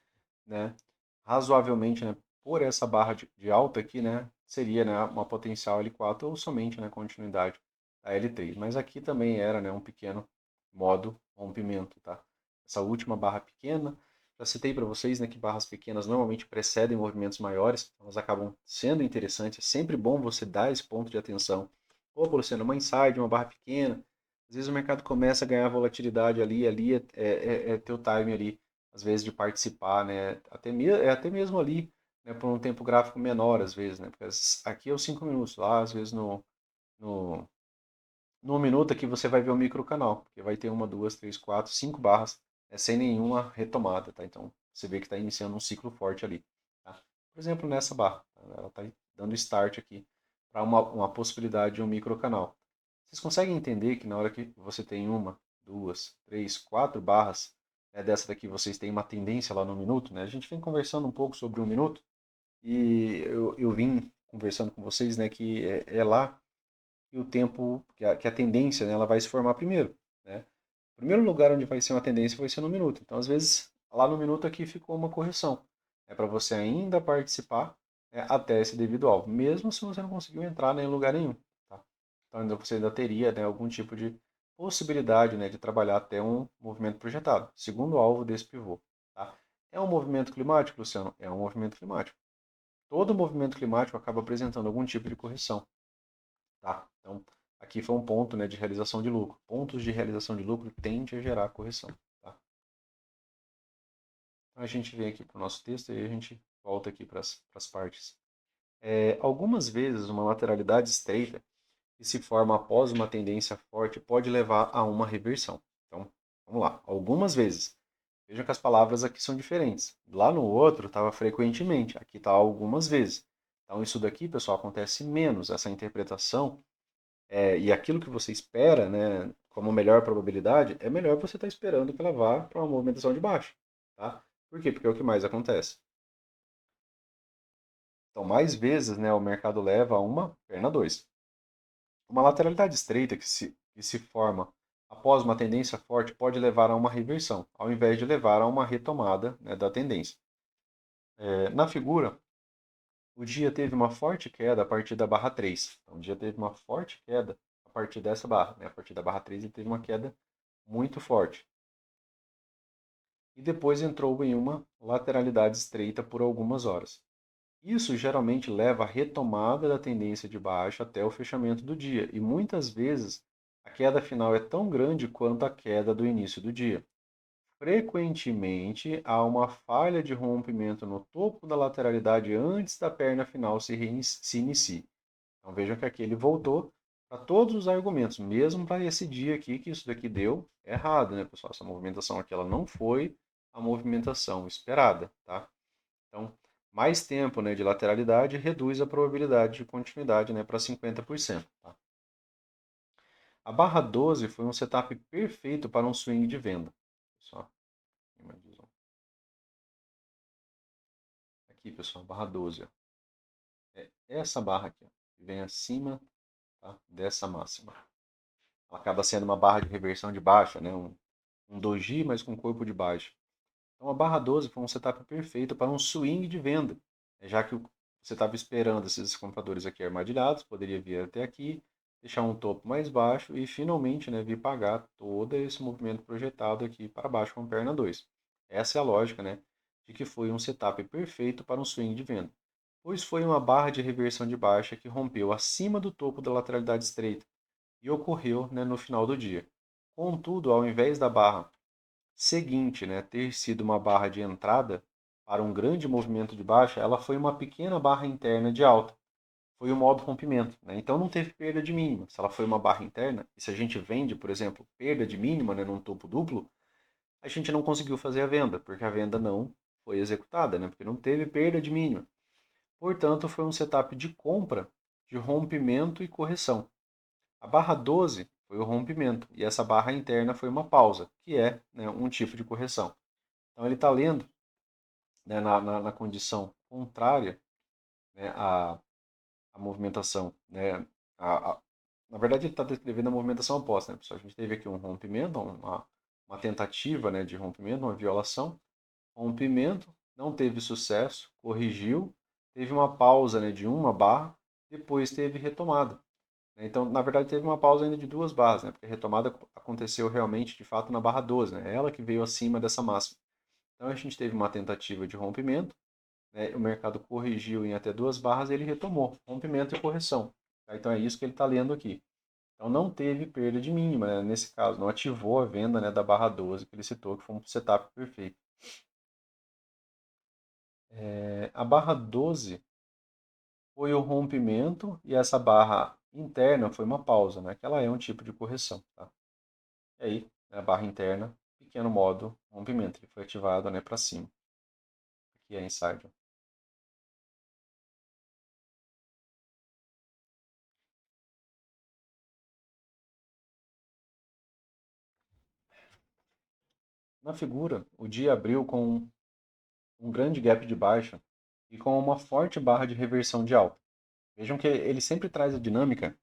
né, razoavelmente, né, por essa barra de alta aqui, né, seria, né, uma potencial L4 ou somente, né, continuidade da L3. Mas aqui também era, né, um pequeno modo rompimento, tá? Essa última barra pequena, já citei para vocês, né, que barras pequenas normalmente precedem movimentos maiores, elas acabam sendo interessantes. É sempre bom você dar esse ponto de atenção Opa, Luciano, uma inside, uma barra pequena. Às vezes o mercado começa a ganhar volatilidade ali é teu time ali, às vezes de participar, né? Até mesmo ali, né, por um tempo gráfico menor, às vezes, né? Porque aqui é os 5 minutos, lá às vezes no, no 1 minuto aqui você vai ver o microcanal, porque vai ter uma, duas, três, quatro, cinco barras, sem nenhuma retomada, tá? Então você vê que está iniciando um ciclo forte ali, tá? Por exemplo, nessa barra, tá? Ela está dando start aqui para uma possibilidade de um microcanal. Vocês conseguem entender que na hora que você tem uma, duas, três, quatro barras, né, dessa daqui vocês têm uma tendência lá no minuto, né? A gente vem conversando um pouco sobre um minuto e eu vim conversando com vocês, né, que é lá e o tempo, que a tendência, né, ela vai se formar primeiro, né? O primeiro lugar onde vai ser uma tendência vai ser no minuto. Então, às vezes, lá no minuto aqui ficou uma correção. É para você ainda participar, né, até esse devido alvo, mesmo se você não conseguiu entrar, né, em lugar nenhum. Tá? Então, você ainda teria, né, algum tipo de possibilidade, né, de trabalhar até um movimento projetado, segundo o alvo desse pivô. Tá? É um movimento climático, Luciano? É um movimento climático. Todo movimento climático acaba apresentando algum tipo de correção. Tá? Então, aqui foi um ponto, né, de realização de lucro. Pontos de realização de lucro tendem a gerar correção. Tá? Então, a gente vem aqui para o nosso texto e a gente volta aqui para as partes. Algumas vezes, uma lateralidade estreita que se forma após uma tendência forte pode levar a uma reversão. Então, vamos lá. Algumas vezes. Vejam que as palavras aqui são diferentes. Lá no outro estava frequentemente, aqui está algumas vezes. Então, isso daqui, pessoal, acontece menos. Essa interpretação e aquilo que você espera, né, como melhor probabilidade, é melhor você estar esperando que ela vá para uma movimentação de baixo. Tá? Por quê? Porque é o que mais acontece. Então, mais vezes, né, o mercado leva a uma perna 2. Uma lateralidade estreita que se forma após uma tendência forte pode levar a uma reversão, ao invés de levar a uma retomada, né, da tendência. Na figura, o dia teve uma forte queda a partir da barra 3. Então, o dia teve uma forte queda a partir dessa barra. Né? A partir da barra 3 ele teve uma queda muito forte. E depois entrou em uma lateralidade estreita por algumas horas. Isso geralmente leva à retomada da tendência de baixa até o fechamento do dia, e muitas vezes a queda final é tão grande quanto a queda do início do dia. Frequentemente há uma falha de rompimento no topo da lateralidade antes da perna final se inicie. Então vejam que aqui ele voltou para todos os argumentos, mesmo para esse dia aqui, que isso daqui deu errado, né, pessoal? Essa movimentação aqui ela não foi a movimentação esperada, tá? Então, mais tempo, né, de lateralidade reduz a probabilidade de continuidade, né, para 50%. Tá? A barra 12 foi um setup perfeito para um swing de venda. Só. Aqui, pessoal, barra 12. Ó. É essa barra aqui, ó, que vem acima, tá, dessa máxima. Ela acaba sendo uma barra de reversão de baixa, né, um doji, mas com corpo de baixa. Então, a barra 12 foi um setup perfeito para um swing de venda, já que você estava esperando esses compradores aqui armadilhados, poderia vir até aqui, deixar um topo mais baixo e finalmente, né, vir pagar todo esse movimento projetado aqui para baixo com perna 2. Essa é a lógica, né, de que foi um setup perfeito para um swing de venda, pois foi uma barra de reversão de baixa que rompeu acima do topo da lateralidade estreita e ocorreu, né, no final do dia. Contudo, ao invés da barra seguinte, né, ter sido uma barra de entrada para um grande movimento de baixa, ela foi uma pequena barra interna de alta. Foi o modo rompimento. Né? Então não teve perda de mínima. Se ela foi uma barra interna, e se a gente vende, por exemplo, perda de mínima, né, num topo duplo, a gente não conseguiu fazer a venda, porque a venda não foi executada, né, porque não teve perda de mínima. Portanto, foi um setup de compra, de rompimento e correção. A barra 12 foi o rompimento e essa barra interna foi uma pausa, que é, né, um tipo de correção. Então ele está lendo, né, na condição contrária, né, à movimentação. Né, na verdade, ele está descrevendo a movimentação oposta. Né, pessoal? A gente teve aqui um rompimento, uma tentativa, né, de rompimento, uma violação. Rompimento, não teve sucesso, corrigiu, teve uma pausa, né, de uma barra, depois teve retomada. Então, na verdade, teve uma pausa ainda de duas barras, né? Porque a retomada aconteceu realmente, de fato, na barra 12, né? Ela que veio acima dessa máxima. Então, a gente teve uma tentativa de rompimento, né? O mercado corrigiu em até duas barras e ele retomou, rompimento e correção. Tá? Então é isso que ele está lendo aqui. Então não teve perda de mínima, né, nesse caso, não ativou a venda, né, da barra 12 que ele citou, que foi um setup perfeito. A barra 12 foi o rompimento e essa barra interna foi uma pausa, né, que ela é um tipo de correção. Tá? E aí, a barra interna, pequeno modo rompimento, ele foi ativado, né, para cima. Aqui é inside. Na figura, o dia abriu com um grande gap de baixa e com uma forte barra de reversão de alta. Vejam que ele sempre traz a dinâmica,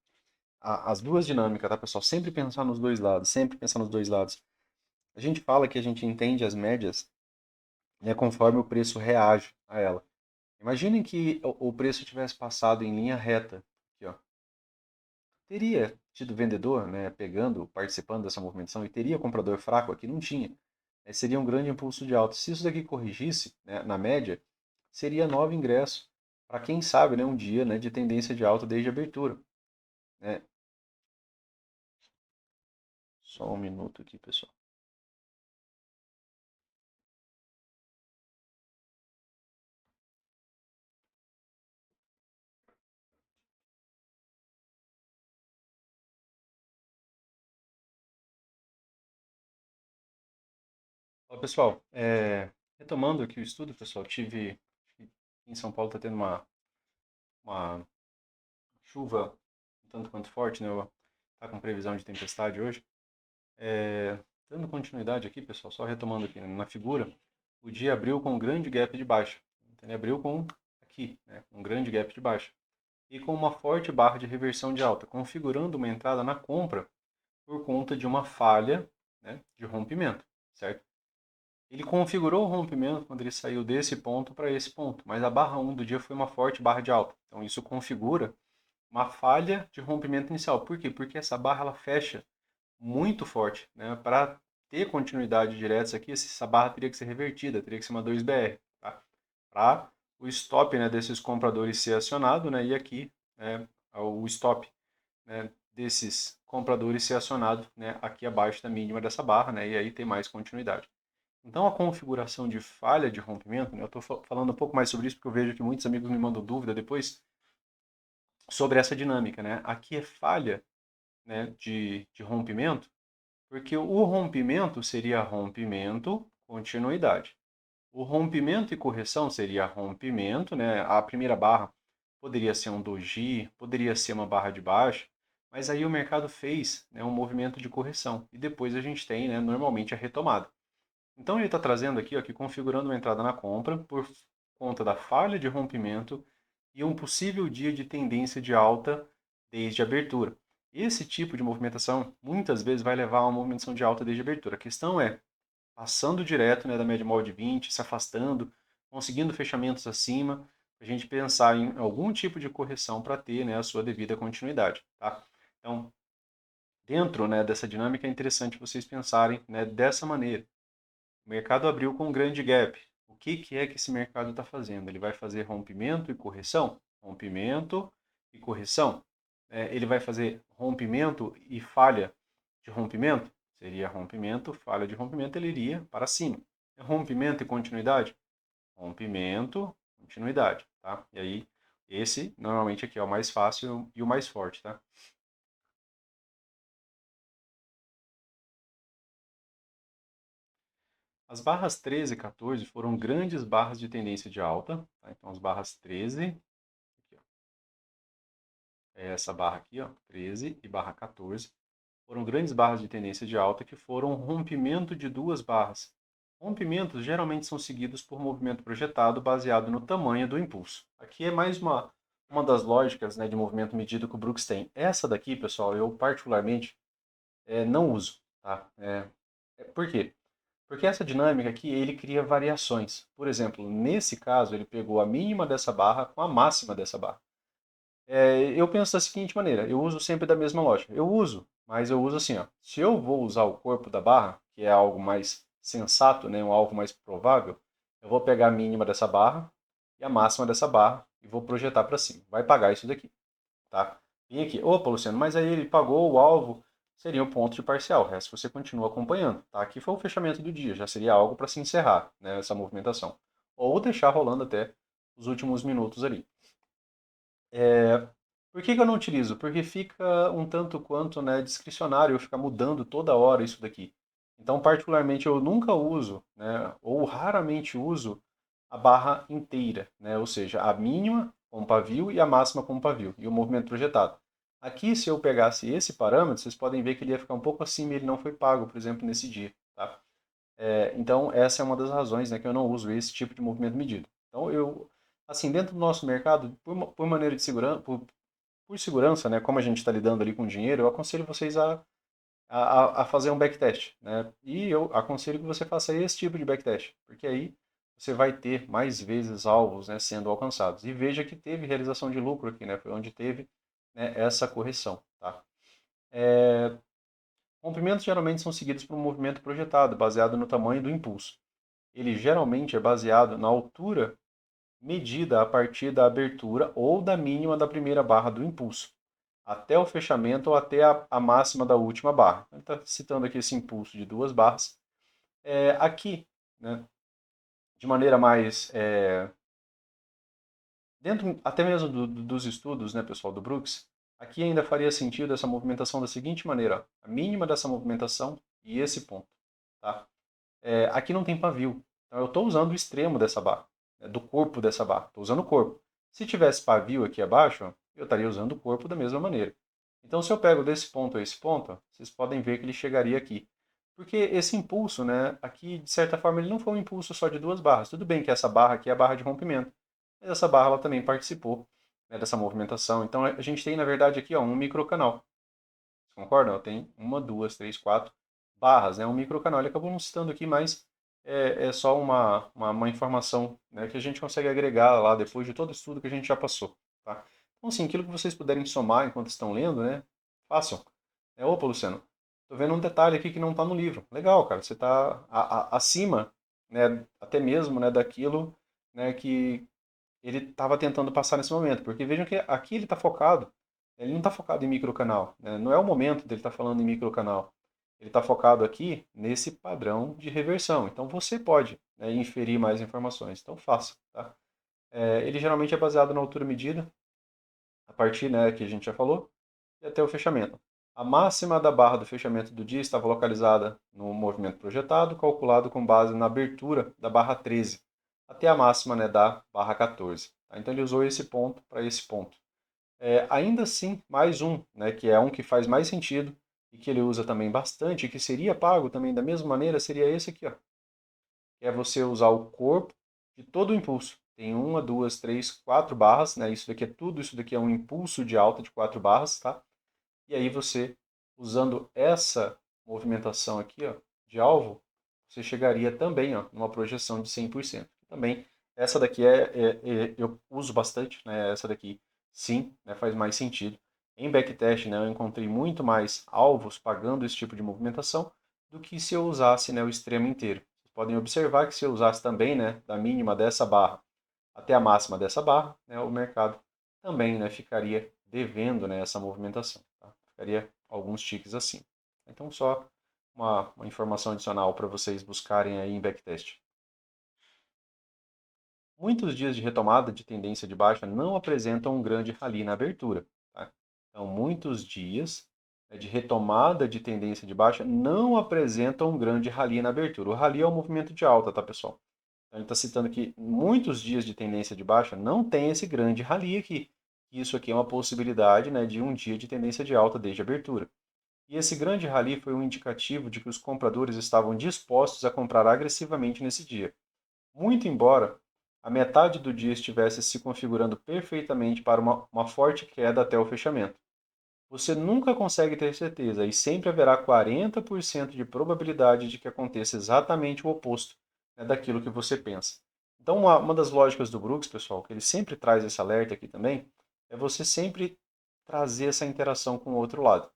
as duas dinâmicas, tá, pessoal? Sempre pensar nos dois lados, sempre pensar nos dois lados. A gente fala que a gente entende as médias, né, conforme o preço reage a ela. Imaginem que o preço tivesse passado em linha reta, aqui, ó. Teria tido vendedor, né, pegando, participando dessa movimentação, e teria comprador fraco aqui? Não tinha. Seria um grande impulso de alta. Se isso daqui corrigisse, né, na média, seria novo ingresso para quem sabe, né, um dia, né, de tendência de alta desde a abertura. Né? Só um minuto aqui, pessoal. Ó, pessoal, retomando aqui o estudo, pessoal, tive em São Paulo está tendo uma chuva um tanto quanto forte, né? Tá com previsão de tempestade hoje. Dando continuidade aqui, pessoal, só retomando aqui, né, na figura, o dia abriu com um grande gap de baixa. Então, ele abriu com aqui, né, um grande gap de baixa e com uma forte barra de reversão de alta, configurando uma entrada na compra por conta de uma falha, né, de rompimento, certo? Ele configurou o rompimento quando ele saiu desse ponto para esse ponto, mas a barra 1 do dia foi uma forte barra de alta. Então isso configura uma falha de rompimento inicial. Por quê? Porque essa barra ela fecha muito forte, né? Para ter continuidade direta aqui, essa barra teria que ser revertida, teria que ser uma 2BR, tá? Para o stop, né, desses compradores ser acionado, né? E aqui, né, o stop, né, desses compradores ser acionado, né, aqui abaixo da mínima dessa barra, né? E aí tem mais continuidade. Então, a configuração de falha de rompimento, né, eu estou falando um pouco mais sobre isso porque eu vejo que muitos amigos me mandam dúvida depois sobre essa dinâmica. Né? Aqui é falha, né, de rompimento, porque o rompimento seria rompimento, continuidade. O rompimento e correção seria rompimento, né? A primeira barra poderia ser um doji, poderia ser uma barra de baixa, mas aí o mercado fez, né, um movimento de correção e depois a gente tem, né, normalmente a retomada. Então ele está trazendo aqui, ó, que configurando uma entrada na compra por conta da falha de rompimento e um possível dia de tendência de alta desde a abertura. Esse tipo de movimentação muitas vezes vai levar a uma movimentação de alta desde a abertura. A questão é passando direto, né, da média móvel de 20, se afastando, conseguindo fechamentos acima, a gente pensar em algum tipo de correção para ter, né, a sua devida continuidade. Tá? Então, dentro, né, dessa dinâmica é interessante vocês pensarem, né, dessa maneira. O mercado abriu com um grande gap. O que é que esse mercado está fazendo? Ele vai fazer rompimento e correção? Rompimento e correção. Ele vai fazer rompimento e falha de rompimento? Seria rompimento, falha de rompimento, ele iria para cima. Rompimento e continuidade? Rompimento, continuidade. Tá? E aí, esse normalmente aqui é o mais fácil e o mais forte. Tá? As barras 13 e 14 foram grandes barras de tendência de alta. Tá? Então, as barras 13, aqui, ó, é essa barra aqui, ó, 13 e barra 14, foram grandes barras de tendência de alta que foram rompimento de duas barras. Rompimentos geralmente são seguidos por movimento projetado baseado no tamanho do impulso. Aqui é mais uma das lógicas, né, de movimento medido que o Brooks tem. Essa daqui, pessoal, eu particularmente não uso. Tá? Por quê? Porque essa dinâmica aqui, ele cria variações. Por exemplo, nesse caso, ele pegou a mínima dessa barra com a máxima dessa barra. Eu penso da seguinte maneira, eu uso sempre da mesma lógica. Eu uso, mas eu uso assim, ó. Se eu vou usar o corpo da barra, que é algo mais sensato, né, algo mais provável, eu vou pegar a mínima dessa barra e a máxima dessa barra e vou projetar para cima. Vai pagar isso daqui, tá? vem aqui, opa, Luciano, mas aí ele pagou o alvo, seria o ponto de parcial, o resto você continua acompanhando, tá? Aqui foi o fechamento do dia, já seria algo para se encerrar, né, essa movimentação. Ou deixar rolando até os últimos minutos ali. Por que que eu não utilizo? Porque fica um tanto quanto, né, discricionário eu ficar mudando toda hora isso daqui. Então, particularmente, eu nunca uso, né, ou raramente uso a barra inteira, né, ou seja, a mínima com pavio e a máxima com pavio, e o movimento projetado. Aqui, se eu pegasse esse parâmetro, vocês podem ver que ele ia ficar um pouco acima e ele não foi pago, por exemplo, nesse dia. Tá? Então, essa é uma das razões, né, que eu não uso esse tipo de movimento medido. Então, assim, dentro do nosso mercado, por maneira de segurança, por segurança, né, como a gente está lidando ali com dinheiro, eu aconselho vocês a fazer um backtest, né? E eu aconselho que você faça esse tipo de backtest, porque aí você vai ter mais vezes alvos, né, sendo alcançados. E veja que teve realização de lucro aqui, né? Foi onde teve, né, essa correção, tá? Rompimentos geralmente são seguidos por um movimento projetado, baseado no tamanho do impulso. Ele geralmente é baseado na altura medida a partir da abertura ou da mínima da primeira barra do impulso, até o fechamento ou até a máxima da última barra. Ele está citando aqui esse impulso de duas barras. Aqui, né, de maneira mais. Dentro até mesmo dos estudos, né, pessoal, do Brooks, aqui ainda faria sentido essa movimentação da seguinte maneira: ó, a mínima dessa movimentação e esse ponto. Tá? Aqui não tem pavio, então eu estou usando o extremo dessa barra, né, do corpo dessa barra, estou usando o corpo. Se tivesse pavio aqui abaixo, ó, eu estaria usando o corpo da mesma maneira. Então, se eu pego desse ponto a esse ponto, ó, vocês podem ver que ele chegaria aqui. Porque esse impulso, né, aqui, de certa forma, ele não foi um impulso só de duas barras. Tudo bem que essa barra aqui é a barra de rompimento, mas essa barra ela também participou, né, dessa movimentação. Então, a gente tem, na verdade, aqui ó, um microcanal. Vocês concordam? Tem uma, duas, três, quatro barras, né? Um microcanal. Ele acabou não citando aqui, mas é só uma informação, né, que a gente consegue agregar lá depois de todo o estudo que a gente já passou. Tá? Então, assim, aquilo que vocês puderem somar enquanto estão lendo, né? Façam. Opa, Luciano, tô vendo um detalhe aqui que não está no livro. Legal, cara, você está acima, né, até mesmo, né, daquilo, né, que ele estava tentando passar nesse momento. Porque vejam que aqui ele está focado, ele não está focado em microcanal, né? Não é o momento dele estar falando em microcanal. Ele está focado aqui nesse padrão de reversão. Então você pode, né, inferir mais informações. Então faça. Tá? Ele geralmente é baseado na altura medida, a partir, né, que a gente já falou, e até o fechamento. A máxima da barra do fechamento do dia estava localizada no movimento projetado, calculado com base na abertura da barra 13, até a máxima, né, da barra 14. Tá? Então ele usou esse ponto para esse ponto. Ainda assim, mais um, né, que é um que faz mais sentido e que ele usa também bastante, e que seria pago também da mesma maneira, seria esse aqui, ó, que é você usar o corpo de todo o impulso. Tem uma, duas, três, quatro barras, né? Isso daqui é tudo, isso daqui é um impulso de alta de quatro barras, tá? E aí você, usando essa movimentação aqui, ó, de alvo, você chegaria também, ó, numa projeção de 100%. Também, essa daqui eu uso bastante, né? Essa daqui, sim, né, faz mais sentido. Em backtest, né, eu encontrei muito mais alvos pagando esse tipo de movimentação do que se eu usasse, né, o extremo inteiro. Vocês podem observar que se eu usasse também, né, da mínima dessa barra até a máxima dessa barra, né, o mercado também, né, ficaria devendo, né, essa movimentação. Tá? Ficaria alguns ticks assim. Então, só uma informação adicional para vocês buscarem aí em backtest. Muitos dias de retomada de tendência de baixa não apresentam um grande rally na abertura. Tá? Então, muitos dias, né, de retomada de tendência de baixa não apresentam um grande rally na abertura. O rally é o movimento de alta, tá, pessoal? Então, ele está citando que muitos dias de tendência de baixa não tem esse grande rally aqui. Isso aqui é uma possibilidade, né, de um dia de tendência de alta desde a abertura. E esse grande rally foi um indicativo de que os compradores estavam dispostos a comprar agressivamente nesse dia. Muito embora a metade do dia estivesse se configurando perfeitamente para uma forte queda até o fechamento. Você nunca consegue ter certeza e sempre haverá 40% de probabilidade de que aconteça exatamente o oposto, né, daquilo que você pensa. Então, uma das lógicas do Brooks, pessoal, que ele sempre traz esse alerta aqui também, é você sempre trazer essa interação com o outro lado.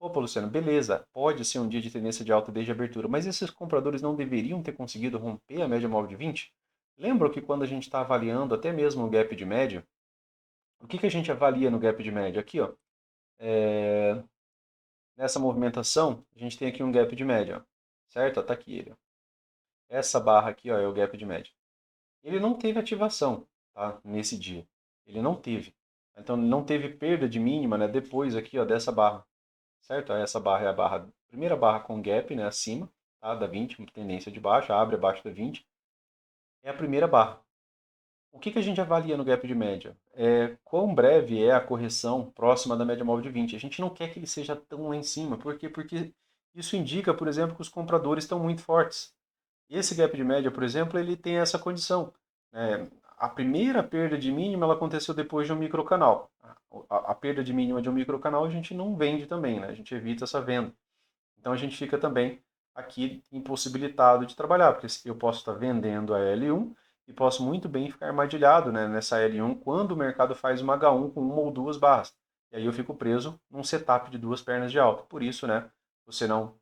Opa, Luciano, beleza, pode ser um dia de tendência de alta desde a abertura, mas esses compradores não deveriam ter conseguido romper a média móvel de 20? Lembram que quando a gente está avaliando até mesmo o gap de média, o que a gente avalia no gap de média? Aqui, ó, Nessa movimentação, a gente tem aqui um gap de média, ó, certo? Está aqui ele. Ó. Essa barra aqui ó, é o gap de média. Ele não teve ativação, tá? Nesse dia. Ele não teve. Então, não teve perda de mínima, né? Depois aqui ó, dessa barra, certo? Essa barra é a barra, primeira barra com gap, né? Acima, tá? Da 20, tendência de baixa, abre abaixo da 20. É a primeira barra. O que a gente avalia no gap de média? Quão breve é a correção próxima da média móvel de 20. A gente não quer que ele seja tão lá em cima. Por quê? Porque isso indica, por exemplo, que os compradores estão muito fortes. E esse gap de média, por exemplo, ele tem essa condição. A primeira perda de mínima ela aconteceu depois de um microcanal. A perda de mínima de um microcanal a gente não vende também, né? A gente evita essa venda. Então a gente fica também aqui impossibilitado de trabalhar, porque eu posso estar vendendo a L1 e posso muito bem ficar armadilhado, né, nessa L1 quando o mercado faz uma H1 com uma ou duas barras. E aí eu fico preso num setup de duas pernas de alta. Por isso, né, você não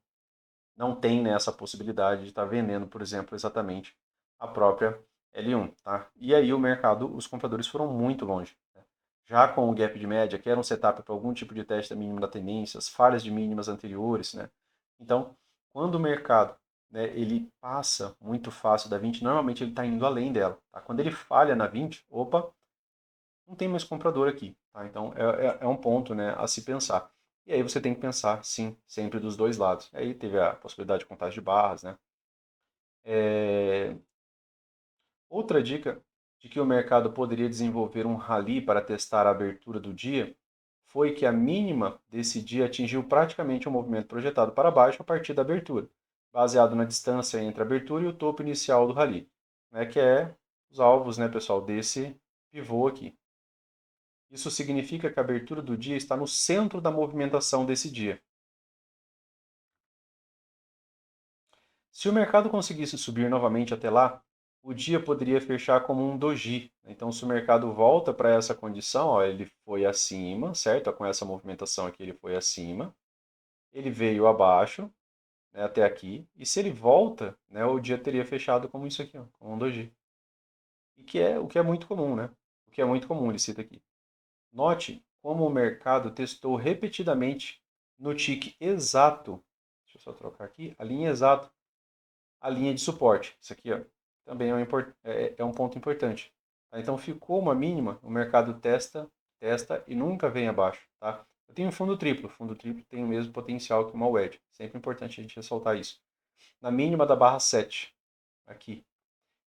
tem, né, essa possibilidade de estar vendendo, por exemplo, exatamente a própria L1, tá? E aí o mercado, os compradores foram muito longe. Né? Já com o gap de média, que era um setup para algum tipo de teste mínimo da tendência, as falhas de mínimas anteriores, né? Então, quando o mercado, né, ele passa muito fácil da 20, normalmente ele está indo além dela. Tá? Quando ele falha na 20, opa, não tem mais comprador aqui. Tá? Então, é um ponto, né, a se pensar. E aí você tem que pensar, sim, sempre dos dois lados. Aí teve a possibilidade de contagem de barras, né? É... Outra dica de que o mercado poderia desenvolver um rally para testar a abertura do dia foi que a mínima desse dia atingiu praticamente o movimento projetado para baixo a partir da abertura, baseado na distância entre a abertura e o topo inicial do rally, né, que é os alvos, né, pessoal, desse pivô aqui. Isso significa que a abertura do dia está no centro da movimentação desse dia. Se o mercado conseguisse subir novamente até lá, o dia poderia fechar como um doji. Então, se o mercado volta para essa condição, ó, ele foi acima, certo? Com essa movimentação aqui, ele foi acima. Ele veio abaixo, né, até aqui. E se ele volta, né, o dia teria fechado como isso aqui, ó, como um doji. E que é o que é muito comum, né? O que é muito comum, ele cita aqui. Note como o mercado testou repetidamente no tique exato. Deixa eu só trocar aqui. A linha exata, a linha de suporte. Isso aqui ó, também é um ponto importante. Tá? Então ficou uma mínima, o mercado testa e nunca vem abaixo. Tá? Eu tenho um fundo triplo. O fundo triplo tem o mesmo potencial que uma wedge. Sempre importante a gente ressaltar isso. Na mínima da barra 7, aqui.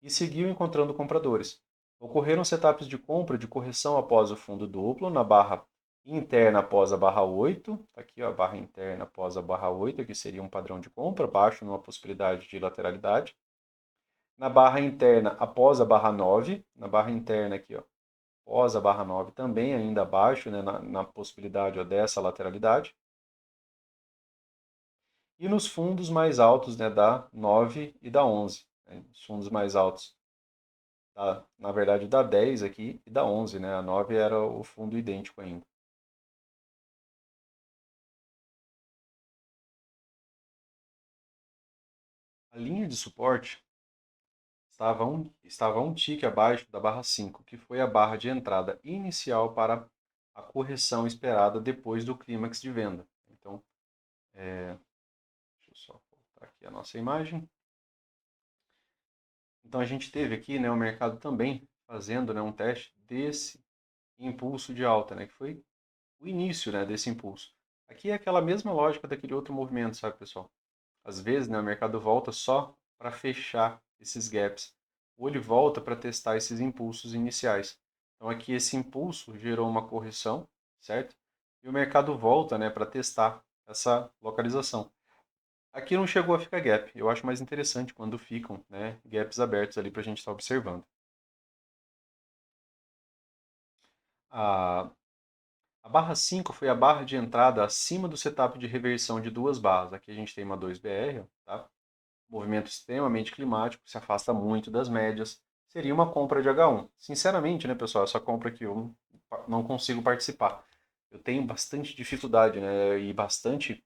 E seguiu encontrando compradores. Ocorreram setups de compra de correção após o fundo duplo, na barra interna após a barra 8, aqui ó, a barra interna após a barra 8, que seria um padrão de compra, baixo numa possibilidade de lateralidade. Na barra interna após a barra 9, na barra interna aqui, ó, após a barra 9 também ainda abaixo, né, na possibilidade ó, dessa lateralidade. E nos fundos mais altos, né, da 9 e da 11. Né, os fundos mais altos, na verdade, da 10 aqui e da 11, né? A 9 era o fundo idêntico ainda. A linha de suporte estava um tique abaixo da barra 5, que foi a barra de entrada inicial para a correção esperada depois do clímax de venda. Então, deixa eu só voltar aqui a nossa imagem. Então, a gente teve aqui, né, o mercado também fazendo, né, um teste desse impulso de alta, né, que foi o início, né, desse impulso. Aqui é aquela mesma lógica daquele outro movimento, sabe, pessoal? Às vezes, né, o mercado volta só para fechar esses gaps, ou ele volta para testar esses impulsos iniciais. Então aqui esse impulso gerou uma correção, certo? E o mercado volta, né, para testar essa localização. Aqui não chegou a ficar gap. Eu acho mais interessante quando ficam, né, gaps abertos ali para a gente estar observando. A, a barra 5 foi a barra de entrada acima do setup de reversão de duas barras. Aqui a gente tem uma 2BR, tá? Movimento extremamente climático, se afasta muito das médias, seria uma compra de H1. Sinceramente, né, pessoal, essa compra que eu não consigo participar. Eu tenho bastante dificuldade, né, e bastante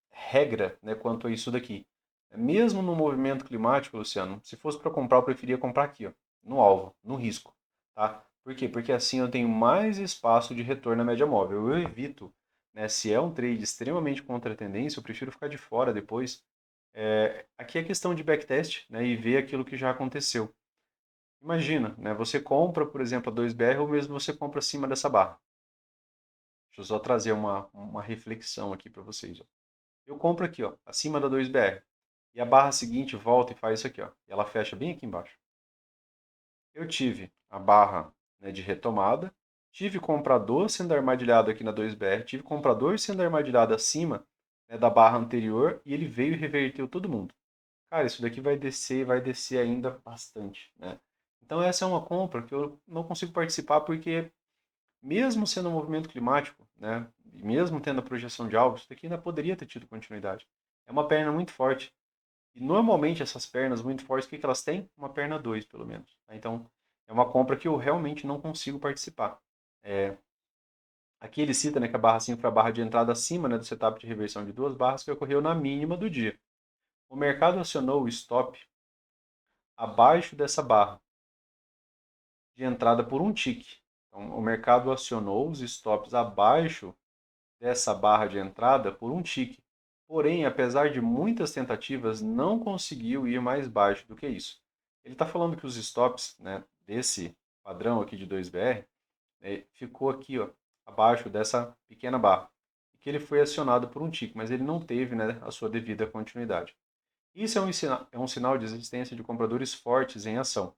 regra, né, quanto a isso daqui. Mesmo no movimento climático, Luciano, se fosse para comprar, eu preferia comprar aqui, ó, no alvo, no risco, tá? Por quê? Porque assim eu tenho mais espaço de retorno na média móvel. Eu evito, né, se é um trade extremamente contra a tendência, eu prefiro ficar de fora depois. Aqui é questão de backtest, né, e ver aquilo que já aconteceu. Imagina, né, você compra, por exemplo, a 2BR ou mesmo você compra acima dessa barra. Deixa eu só trazer uma reflexão aqui para vocês. Ó. Eu compro aqui, ó, acima da 2BR. E a barra seguinte volta e faz isso aqui, ó. E ela fecha bem aqui embaixo. Eu tive a barra, né, de retomada, tive comprador sendo armadilhado aqui na 2BR, tive comprador sendo armadilhado acima, né, da barra anterior e ele veio e reverteu todo mundo. Cara, isso daqui vai descer ainda bastante, né? Então essa é uma compra que eu não consigo participar porque mesmo sendo um movimento climático, né, e mesmo tendo a projeção de alvo, isso daqui ainda poderia ter tido continuidade. É uma perna muito forte. E normalmente essas pernas muito fortes, o que elas têm? Uma perna 2 pelo menos. Tá? Então, é uma compra que eu realmente não consigo participar. É, aqui ele cita, né, que a barra 5 foi a barra de entrada acima, né, do setup de reversão de duas barras que ocorreu na mínima do dia. O mercado acionou o stop abaixo dessa barra de entrada por um tique. Então, o mercado acionou os stops abaixo dessa barra de entrada por um tique. Porém, apesar de muitas tentativas, não conseguiu ir mais baixo do que isso. Ele está falando que os stops, né, desse padrão aqui de 2BR, né, ficou aqui, ó, abaixo dessa pequena barra. E que ele foi acionado por um tique, mas ele não teve, né, a sua devida continuidade. Isso é um sinal de existência de compradores fortes em ação.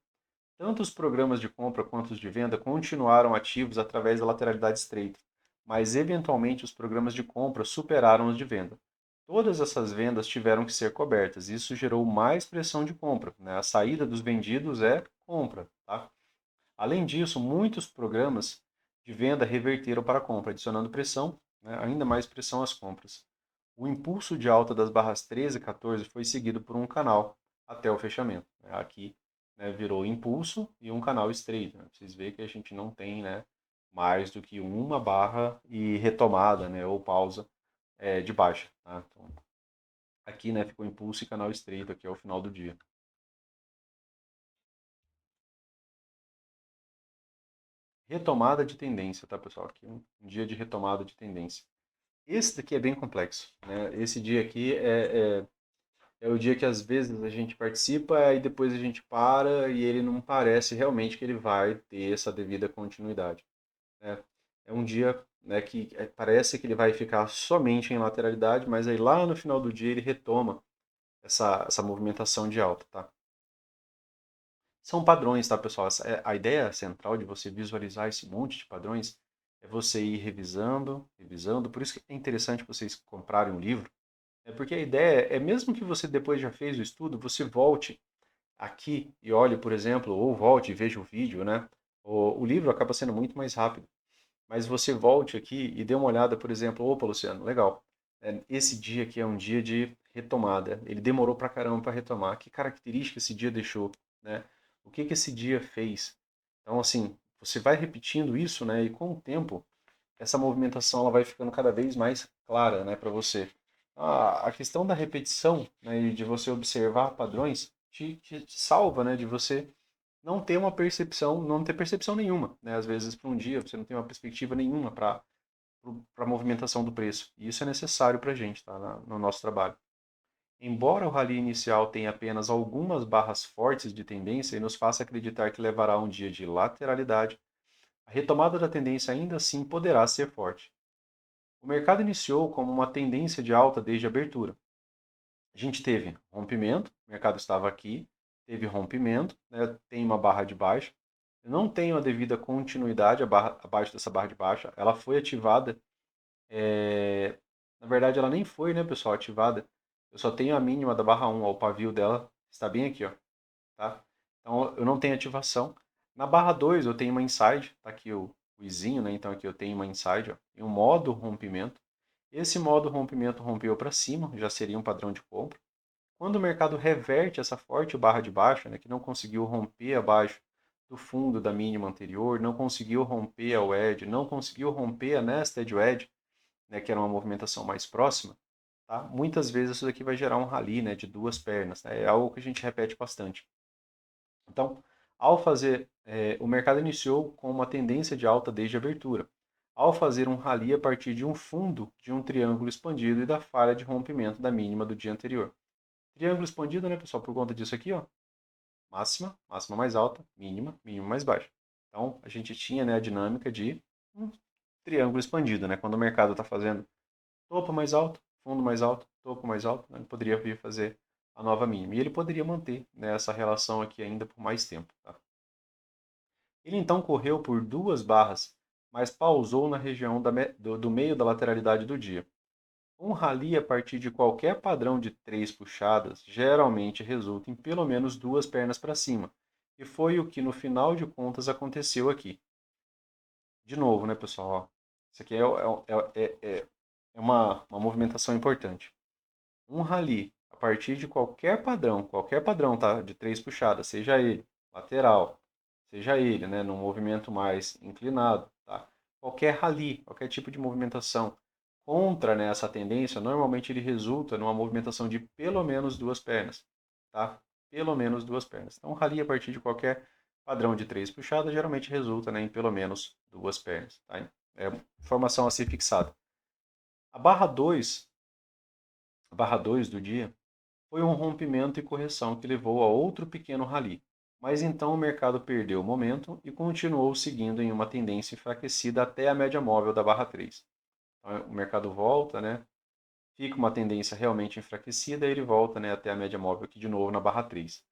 Tanto os programas de compra quanto os de venda continuaram ativos através da lateralidade estreita, mas eventualmente os programas de compra superaram os de venda. Todas essas vendas tiveram que ser cobertas, e isso gerou mais pressão de compra. Né? A saída dos vendidos é compra. Tá? Além disso, muitos programas de venda reverteram para a compra, adicionando pressão, né? Ainda mais pressão às compras. O impulso de alta das barras 13 e 14 foi seguido por um canal até o fechamento. Aqui, né, virou impulso e um canal estreito. Né? Vocês veem que a gente não tem, né, mais do que uma barra e retomada, né, ou pausa de baixa. Tá? Então, aqui, né, ficou impulso e canal estreito aqui ao final do dia. Retomada de tendência, tá, pessoal? Aqui um dia de retomada de tendência. Esse daqui é bem complexo. Né? Esse dia aqui é o dia que às vezes a gente participa e depois a gente para e ele não parece realmente que ele vai ter essa devida continuidade. Né? É um dia, né, que parece que ele vai ficar somente em lateralidade, mas aí lá no final do dia ele retoma essa movimentação de alta. Tá? São padrões, tá, pessoal? A ideia central de você visualizar esse monte de padrões é você ir revisando, revisando. Por isso que é interessante vocês comprarem um livro. É porque a ideia é, mesmo que você depois já fez o estudo, você volte aqui e olhe, por exemplo, ou volte e veja o vídeo, né? O livro acaba sendo muito mais rápido. Mas você volte aqui e dê uma olhada, por exemplo, opa, Luciano, legal. Esse dia aqui é um dia de retomada. Ele demorou pra caramba para retomar. Que característica esse dia deixou, né? O que que esse dia fez? Então, assim, você vai repetindo isso, né? E com o tempo, essa movimentação ela vai ficando cada vez mais clara, né, para você. A questão da repetição, né, e de você observar padrões, te salva, né, de você não ter uma percepção, não ter percepção nenhuma, né? Às vezes para um dia você não tem uma perspectiva nenhuma para a movimentação do preço. E isso é necessário para a gente, tá? No nosso trabalho. Embora o rally inicial tenha apenas algumas barras fortes de tendência e nos faça acreditar que levará um dia de lateralidade, a retomada da tendência ainda assim poderá ser forte. O mercado iniciou como uma tendência de alta desde a abertura. A gente teve rompimento, o mercado estava aqui, teve rompimento, né, tem uma barra de baixa. Eu não tenho a devida continuidade abaixo dessa barra de baixa. Ela foi ativada. Na verdade, ela nem foi, né, pessoal, ativada. Eu só tenho a mínima da barra 1, ó, o pavio dela está bem aqui, ó, tá? Então eu não tenho ativação. Na barra 2 eu tenho uma inside, tá aqui o izinho, né? Então aqui eu tenho uma inside, ó, e um modo rompimento. Esse modo rompimento rompeu para cima, já seria um padrão de compra. Quando o mercado reverte essa forte barra de baixa, né, que não conseguiu romper abaixo do fundo da mínima anterior, não conseguiu romper a wedge, não conseguiu romper a nested wedge, né, que era uma movimentação mais próxima, tá? Muitas vezes isso daqui vai gerar um rally, né, de duas pernas. Né? É algo que a gente repete bastante. Então, O mercado iniciou com uma tendência de alta desde a abertura, ao fazer um rally a partir de um fundo de um triângulo expandido e da falha de rompimento da mínima do dia anterior. Triângulo expandido, né, pessoal, por conta disso aqui, ó, máxima, máxima mais alta, mínima, mínima mais baixa. Então, a gente tinha, né, a dinâmica de um triângulo expandido, né, quando o mercado está fazendo topo mais alto, fundo mais alto, topo mais alto, né, ele poderia vir fazer a nova mínima. E ele poderia manter, né, essa relação aqui ainda por mais tempo. Tá? Ele então correu por duas barras, mas pausou na região do meio da lateralidade do dia. Um rally a partir de qualquer padrão de 3 puxadas geralmente resulta em pelo menos duas pernas para cima, e foi o que no final de contas aconteceu aqui. De novo, né, pessoal? Ó, isso aqui é uma movimentação importante. Um rally a partir de qualquer padrão, tá? De 3 puxadas, seja ele lateral, seja ele, né, num movimento mais inclinado, tá? Qualquer rally, qualquer tipo de movimentação contra, né, essa tendência, normalmente ele resulta numa movimentação de pelo menos duas pernas, tá? Pelo menos duas pernas. Então, um rally a partir de qualquer padrão de 3 puxadas geralmente resulta, né, em pelo menos duas pernas, tá? É informação a ser fixada. A barra 2, a barra 2 do dia foi um rompimento e correção que levou a outro pequeno rally. Mas então o mercado perdeu o momento e continuou seguindo em uma tendência enfraquecida até a média móvel da barra 3. Então, o mercado volta, né? Fica uma tendência realmente enfraquecida e ele volta, né, até a média móvel aqui de novo na barra 3.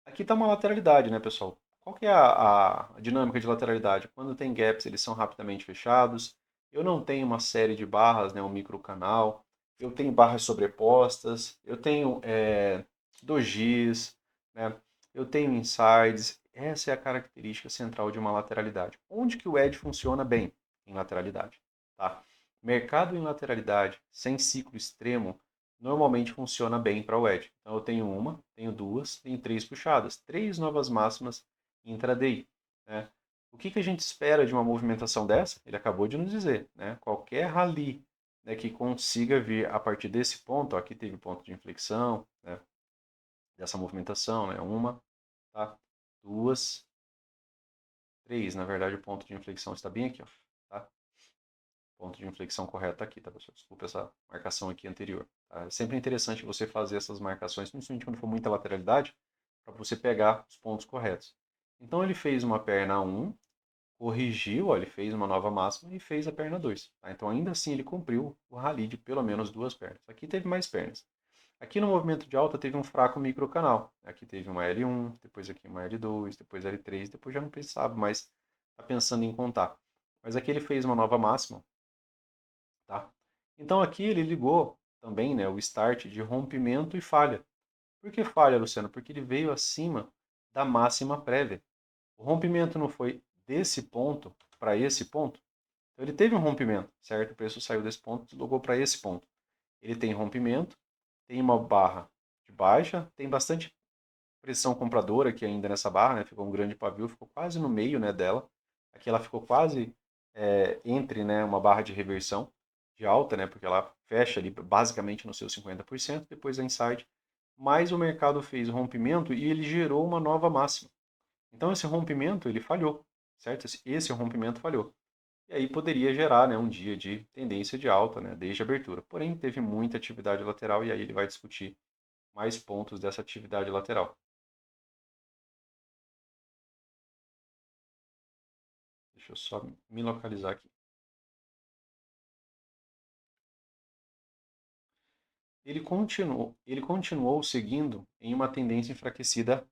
Aqui está uma lateralidade, né, pessoal? Qual que é a dinâmica de lateralidade? Quando tem gaps, eles são rapidamente fechados. Eu não tenho uma série de barras, né, um microcanal. Eu tenho barras sobrepostas. Eu tenho dojis, né? Eu tenho insides. Essa é a característica central de uma lateralidade. Onde que o edge funciona bem? Em lateralidade, tá? Mercado em lateralidade, sem ciclo extremo, normalmente funciona bem para o edge. Então eu tenho uma, tenho duas, tenho três puxadas, três novas máximas intraday. Né? O que a gente espera de uma movimentação dessa? Ele acabou de nos dizer. Né? Qualquer rally, né, que consiga vir a partir desse ponto, ó, aqui teve ponto de inflexão, né, dessa movimentação, né, uma, tá? Duas, três. Na verdade, o ponto de inflexão está bem aqui. Ó, tá? Ponto de inflexão correto aqui, tá, pessoal? Desculpa essa marcação aqui anterior. Tá? É sempre interessante você fazer essas marcações, principalmente quando for muita lateralidade, para você pegar os pontos corretos. Então ele fez uma perna 1, corrigiu, ó, ele fez uma nova máxima e fez a perna 2. Tá? Então ainda assim ele cumpriu o rally de pelo menos duas pernas. Aqui teve mais pernas. Aqui no movimento de alta teve um fraco microcanal. Aqui teve uma L1, depois aqui uma L2, depois L3, depois já não pensava mais, está pensando em contar. Mas aqui ele fez uma nova máxima. Tá? Então aqui ele ligou também, né, o start de rompimento e falha. Por que falha, Luciano? Porque ele veio acima da máxima prévia. O rompimento não foi desse ponto para esse ponto. Então ele teve um rompimento, certo? O preço saiu desse ponto e deslogou para esse ponto. Ele tem rompimento, tem uma barra de baixa, tem bastante pressão compradora aqui ainda nessa barra, né? Ficou um grande pavio, ficou quase no meio, né, dela. Aqui ela ficou quase entre, né, uma barra de reversão de alta, né, porque ela fecha ali basicamente no seu 50%, depois da inside, mas o mercado fez o rompimento e ele gerou uma nova máxima. Então esse rompimento ele falhou, certo? Esse rompimento falhou. E aí poderia gerar, né, um dia de tendência de alta, né, desde a abertura. Porém, teve muita atividade lateral e aí ele vai discutir mais pontos dessa atividade lateral. Deixa eu só me localizar aqui. Ele continuou seguindo em uma tendência enfraquecida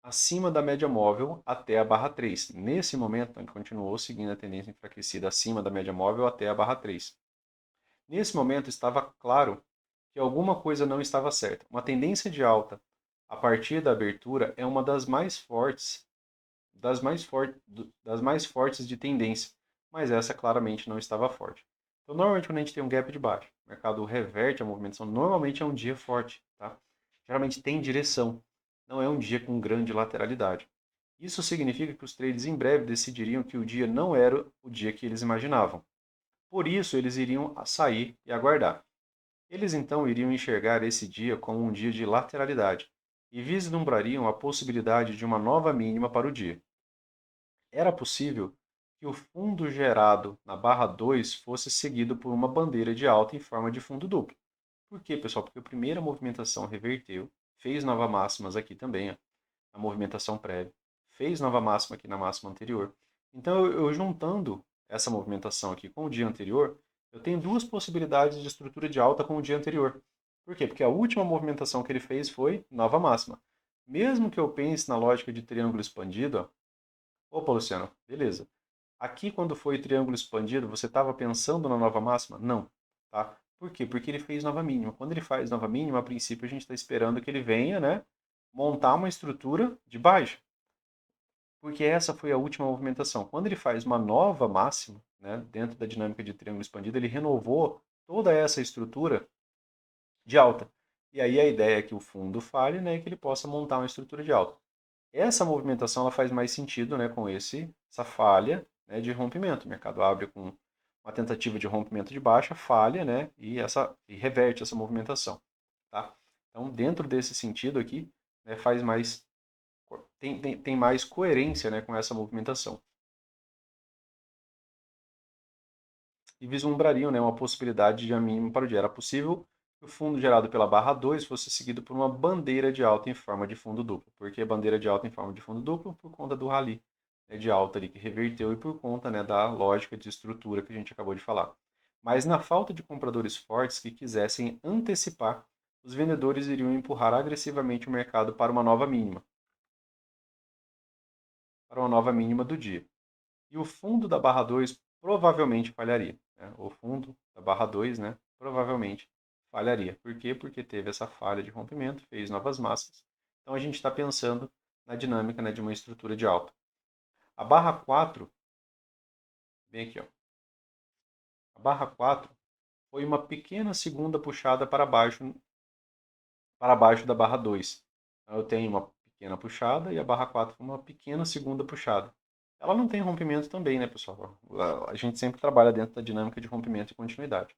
acima da média móvel até a barra 3. Nesse momento, ele continuou seguindo a tendência enfraquecida acima da média móvel até a barra 3. Nesse momento, estava claro que alguma coisa não estava certa. Uma tendência de alta a partir da abertura é uma das mais fortes de tendência, mas essa claramente não estava forte. Então, normalmente, quando a gente tem um gap de baixo, o mercado reverte a movimentação, normalmente é um dia forte, tá? Geralmente tem direção, não é um dia com grande lateralidade. Isso significa que os traders em breve decidiriam que o dia não era o dia que eles imaginavam. Por isso, eles iriam sair e aguardar. Eles então iriam enxergar esse dia como um dia de lateralidade. e vislumbrariam a possibilidade de uma nova mínima para o dia. Era possível que o fundo gerado na barra 2 fosse seguido por uma bandeira de alta em forma de fundo duplo. Por quê, pessoal? Porque a primeira movimentação reverteu, fez nova máximas aqui também, ó, a movimentação prévia, fez nova máxima aqui na máxima anterior. Então, eu juntando essa movimentação aqui com o dia anterior, eu tenho duas possibilidades de estrutura de alta com o dia anterior. Por quê? Porque a última movimentação que ele fez foi nova máxima. Mesmo que eu pense na lógica de triângulo expandido, ó, opa, Luciano, beleza. Aqui, quando foi triângulo expandido, você estava pensando na nova máxima? Não. Tá? Por quê? Porque ele fez nova mínima. Quando ele faz nova mínima, a princípio a gente está esperando que ele venha, né, montar uma estrutura de baixa. Porque essa foi a última movimentação. Quando ele faz uma nova máxima, né, dentro da dinâmica de triângulo expandido, ele renovou toda essa estrutura de alta. E aí a ideia é que o fundo falhe, né, e que ele possa montar uma estrutura de alta. Essa movimentação ela faz mais sentido, né, com essa falha, né, de rompimento. O mercado abre com uma tentativa de rompimento de baixa, falha, né, e reverte essa movimentação. Tá? Então, dentro desse sentido aqui, né, faz mais tem mais coerência, né, com essa movimentação. E vislumbrariam, né, uma possibilidade de a mínima para o dia. Era possível que o fundo gerado pela barra 2 fosse seguido por uma bandeira de alta em forma de fundo duplo. Por que bandeira de alta em forma de fundo duplo? Por conta do rally, né, de alta ali que reverteu e por conta, né, da lógica de estrutura que a gente acabou de falar. Mas na falta de compradores fortes que quisessem antecipar, os vendedores iriam empurrar agressivamente o mercado para uma nova mínima do dia. E o fundo da barra 2 provavelmente falharia. Né? O fundo da barra 2, né, provavelmente falharia. Por quê? Porque teve essa falha de rompimento, fez novas massas. Então a gente está pensando na dinâmica, né, de uma estrutura de alta. A barra 4, bem aqui, ó. A barra 4 foi uma pequena segunda puxada para baixo da barra 2. Então, eu tenho uma pequena puxada e a barra 4 foi uma pequena segunda puxada. Ela não tem rompimento também, né, pessoal? A gente sempre trabalha dentro da dinâmica de rompimento e continuidade.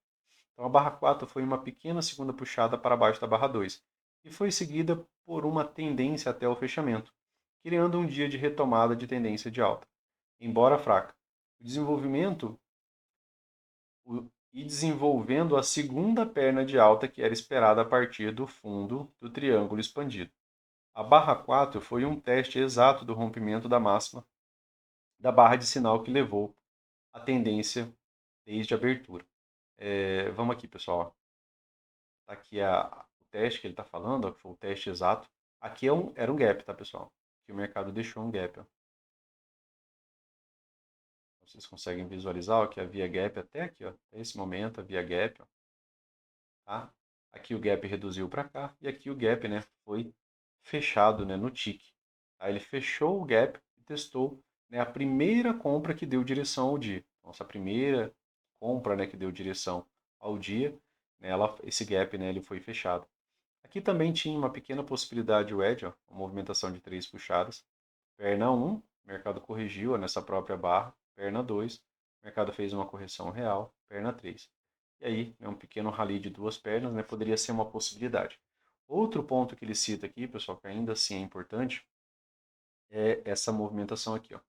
Então a barra 4 foi uma pequena segunda puxada para baixo da barra 2 e foi seguida por uma tendência até o fechamento, criando um dia de retomada de tendência de alta, embora fraca. O desenvolvimento e desenvolvendo a segunda perna de alta que era esperada a partir do fundo do triângulo expandido. A barra 4 foi um teste exato do rompimento da máxima da barra de sinal que levou a tendência desde a abertura. Vamos aqui, pessoal. Tá aqui o teste que ele está falando, ó, que foi o teste exato. Aqui era um gap, tá, pessoal? Aqui o mercado deixou um gap. Ó. Vocês conseguem visualizar ó, que havia gap até aqui, ó, até esse momento havia gap. Ó, tá? Aqui o gap reduziu para cá e aqui o gap, né, foi fechado, né, no tick. Aí ele fechou o gap e testou, né, a primeira compra que deu direção ao dia. Então, essa primeira compra, né, que deu direção ao dia, né, esse gap, né, ele foi fechado. Aqui também tinha uma pequena possibilidade o edge, ó, uma movimentação de 3 puxadas. Perna 1, o mercado corrigiu ó, nessa própria barra. Perna 2, o mercado fez uma correção real. Perna 3. E aí, um pequeno rally de duas pernas, né, poderia ser uma possibilidade. Outro ponto que ele cita aqui, pessoal, que ainda assim é importante, é essa movimentação aqui, ó.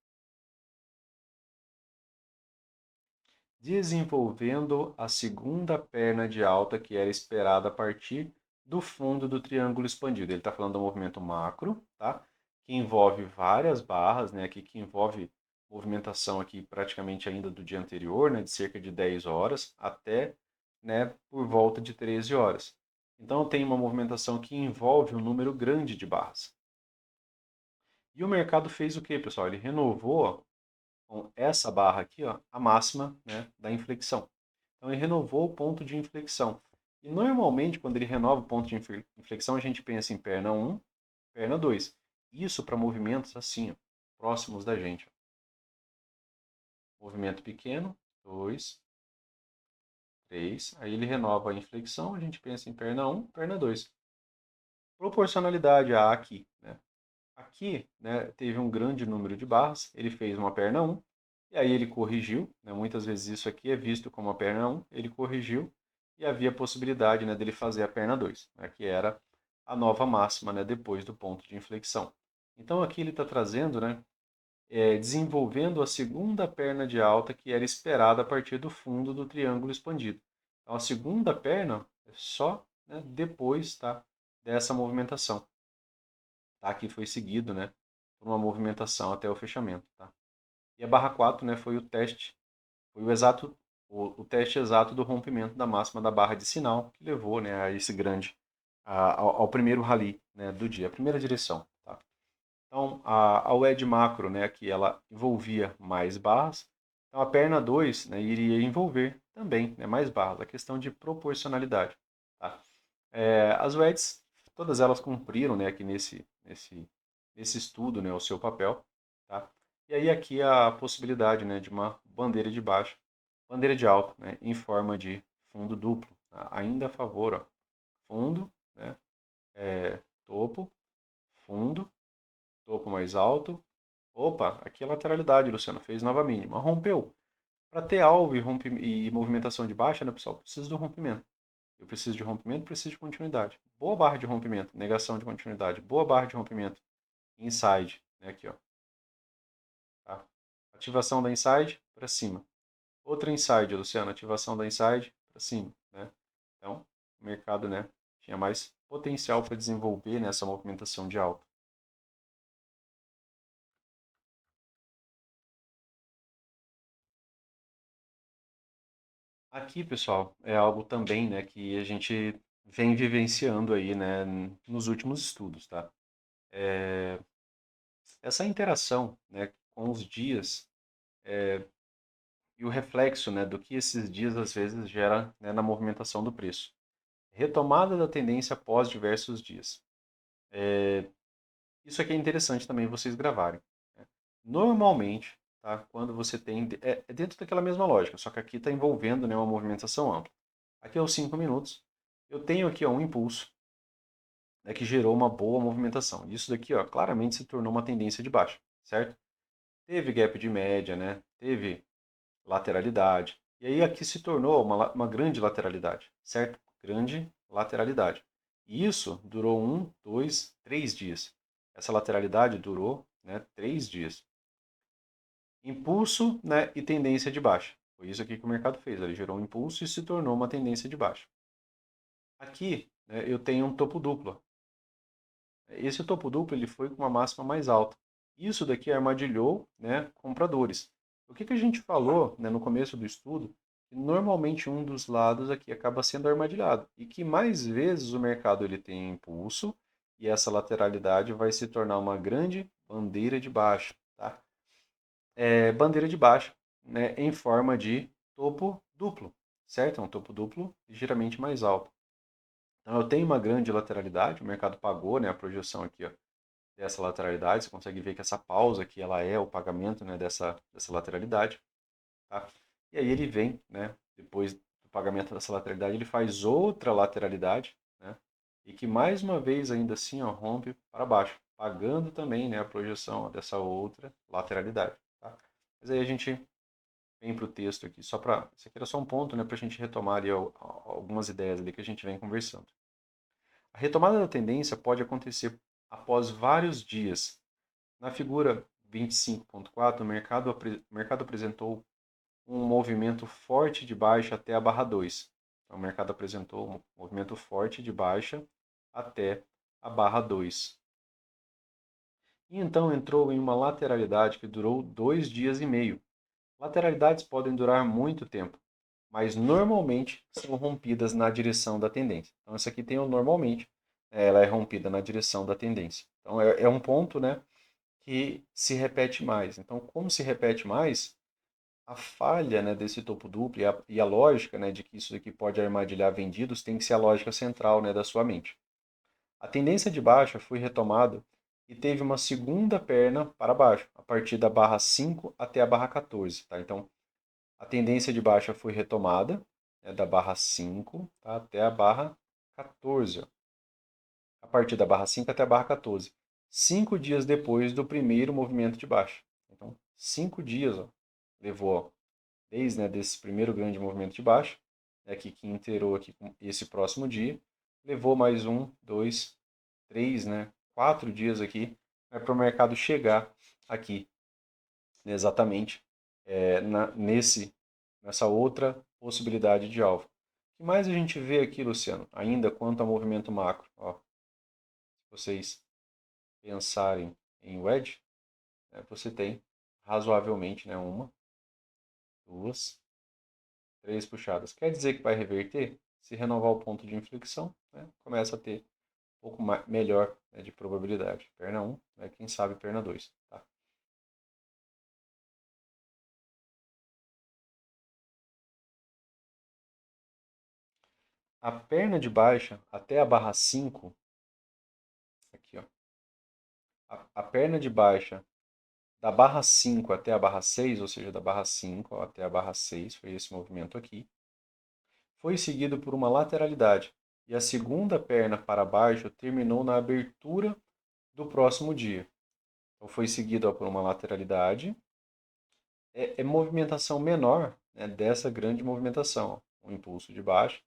Desenvolvendo a segunda perna de alta que era esperada a partir do fundo do triângulo expandido. Ele está falando do movimento macro, tá? Que envolve várias barras, né? Aqui que envolve movimentação aqui praticamente ainda do dia anterior, né? De cerca de 10 horas até, né? Por volta de 13 horas. Então tem uma movimentação que envolve um número grande de barras. E o mercado fez o que, pessoal? Ele renovou com essa barra aqui, ó, a máxima, né, da inflexão. Então ele renovou o ponto de inflexão. E normalmente, quando ele renova o ponto de inflexão, a gente pensa em perna 1, perna 2. Isso para movimentos assim, ó, próximos da gente. Ó. Movimento pequeno, 2, 3. Aí ele renova a inflexão, a gente pensa em perna 1, perna 2. Proporcionalidade a aqui. Né? Aqui né, teve um grande número de barras, ele fez uma perna 1, e aí ele corrigiu, né, muitas vezes isso aqui é visto como a perna 1, ele corrigiu, e havia a possibilidade né, dele fazer a perna 2, né, que era a nova máxima, né, depois do ponto de inflexão. Então aqui ele está trazendo, né, desenvolvendo a segunda perna de alta que era esperada a partir do fundo do triângulo expandido. Então a segunda perna é só, né, depois, tá, dessa movimentação. Tá? Que foi seguido, né, por uma movimentação até o fechamento. Tá? E a barra 4, né, foi o teste, foi o teste exato do rompimento da máxima da barra de sinal, que levou, né, a esse grande, ao primeiro rally, né, do dia, a primeira direção. Tá? Então, a WED macro, né, que ela envolvia mais barras, então a perna 2, né, iria envolver também, né, mais barras, a questão de proporcionalidade. Tá? As WEDs, todas elas cumpriram, né, aqui nesse estudo, né, o seu papel. Tá? E aí aqui a possibilidade, né, de uma bandeira de baixo, bandeira de alto, né, em forma de fundo duplo. Tá? Ainda a favor, ó, fundo, né, topo, fundo, topo mais alto. Opa, aqui é lateralidade, Luciano, fez nova mínima, rompeu. Para ter alvo e movimentação de baixa, né, pessoal, precisa do rompimento. Eu preciso de rompimento, preciso de continuidade. Boa barra de rompimento, negação de continuidade. Boa barra de rompimento, inside, né, aqui, ó. Tá? Ativação da inside para cima. Outra inside, Luciano, ativação da inside para cima, né? Então, o mercado, né, tinha mais potencial para desenvolver nessa movimentação de alta. Aqui, pessoal, é algo também, né, que a gente vem vivenciando aí, né, nos últimos estudos, tá? Essa interação, né, com os dias e o reflexo, né, do que esses dias às vezes gera, né, na movimentação do preço. Retomada da tendência após diversos dias. Isso aqui é interessante também vocês gravarem. Né? Normalmente, tá, quando você tem... É dentro daquela mesma lógica, só que aqui está envolvendo, né, uma movimentação ampla. Aqui é os 5 minutos. Eu tenho aqui ó, um impulso, né, que gerou uma boa movimentação. Isso daqui ó, claramente se tornou uma tendência de baixa, certo? Teve gap de média, né? Teve lateralidade. E aí aqui se tornou uma grande lateralidade, certo? Grande lateralidade. E isso durou 1, 2, 3 dias. Essa lateralidade durou, né, 3 dias. Impulso, né, e tendência de baixa. Foi isso aqui que o mercado fez. Ele gerou um impulso e se tornou uma tendência de baixa. Aqui, né, eu tenho um topo duplo. Esse topo duplo ele foi com uma máxima mais alta. Isso daqui armadilhou, né, compradores. O que a gente falou, né, no começo do estudo? Que normalmente um dos lados aqui acaba sendo armadilhado e que mais vezes o mercado ele tem impulso e essa lateralidade vai se tornar uma grande bandeira de baixa, tá? Bandeira de baixa, né, em forma de topo duplo, certo? É um topo duplo ligeiramente mais alto. Então eu tenho uma grande lateralidade, o mercado pagou, né, a projeção aqui, ó, dessa lateralidade. Você consegue ver que essa pausa aqui ela é o pagamento, né, dessa lateralidade. Tá? E aí ele vem, né, depois do pagamento dessa lateralidade, ele faz outra lateralidade, né, e que mais uma vez ainda assim ó, rompe para baixo, pagando também, né, a projeção ó, dessa outra lateralidade. Tá? Mas aí a gente vem para o texto aqui, só para... Isso aqui era só um ponto, né, para a gente retomar ali algumas ideias ali que a gente vem conversando. A retomada da tendência pode acontecer após vários dias. Na figura 25.4, o mercado apresentou um movimento forte de baixa até a barra 2. Então, o mercado apresentou um movimento forte de baixa até a barra 2. E então entrou em uma lateralidade que durou 2 dias e meio. Lateralidades podem durar muito tempo, mas normalmente são rompidas na direção da tendência. Então, essa aqui tem o normalmente, ela é rompida na direção da tendência. Então, é um ponto, né, que se repete mais. Então, como se repete mais, a falha, né, desse topo duplo e a lógica, né, de que isso aqui pode armadilhar vendidos tem que ser a lógica central, né, da sua mente. A tendência de baixa foi retomada e teve uma segunda perna para baixo, a partir da barra 5 até a barra 14. Tá? Então, a tendência de baixa foi retomada, né, da barra 5, tá, até a barra 14. Ó. A partir da barra 5 até a barra 14. 5 dias depois do primeiro movimento de baixa. Então, 5 dias ó, levou ó, desde, né, desse primeiro grande movimento de baixa, né, que inteirou aqui com esse próximo dia, levou mais 1, 2, 3, né, 4 dias aqui, para o mercado chegar aqui, né, exatamente nessa outra possibilidade de alvo. O que mais a gente vê aqui, Luciano, ainda quanto ao movimento macro? Ó, se vocês pensarem em wedge, né, você tem razoavelmente, né, uma, duas, três puxadas. Quer dizer que vai reverter? Se renovar o ponto de inflexão, né, começa a ter um pouco melhor, né, de probabilidade. Perna 1, né, quem sabe perna 2. Tá? A perna de baixa até a barra 5, aqui, ó. A perna de baixa da barra 5 até a barra 6, ou seja, da barra 5 ó, até a barra 6, foi esse movimento aqui, foi seguido por uma lateralidade. E a segunda perna para baixo terminou na abertura do próximo dia. Então foi seguido ó, por uma lateralidade. É movimentação menor, né, dessa grande movimentação. Ó. Um impulso de baixo,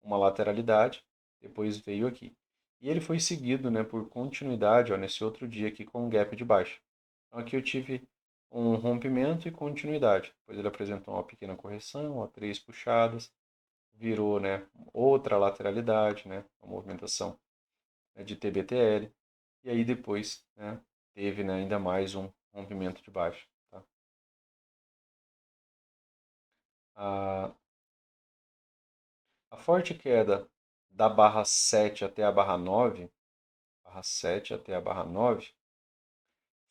uma lateralidade, depois veio aqui. E ele foi seguido, né, por continuidade ó, nesse outro dia aqui com um gap de baixo. Então aqui eu tive um rompimento e continuidade. Depois ele apresentou uma pequena correção, ó, 3 puxadas, virou, né, outra lateralidade, né, uma movimentação, né, de TBTL. E aí depois, né, teve, né, ainda mais um rompimento de baixo. Tá? A, a forte queda da barra 7 até a barra 7 até a barra 9,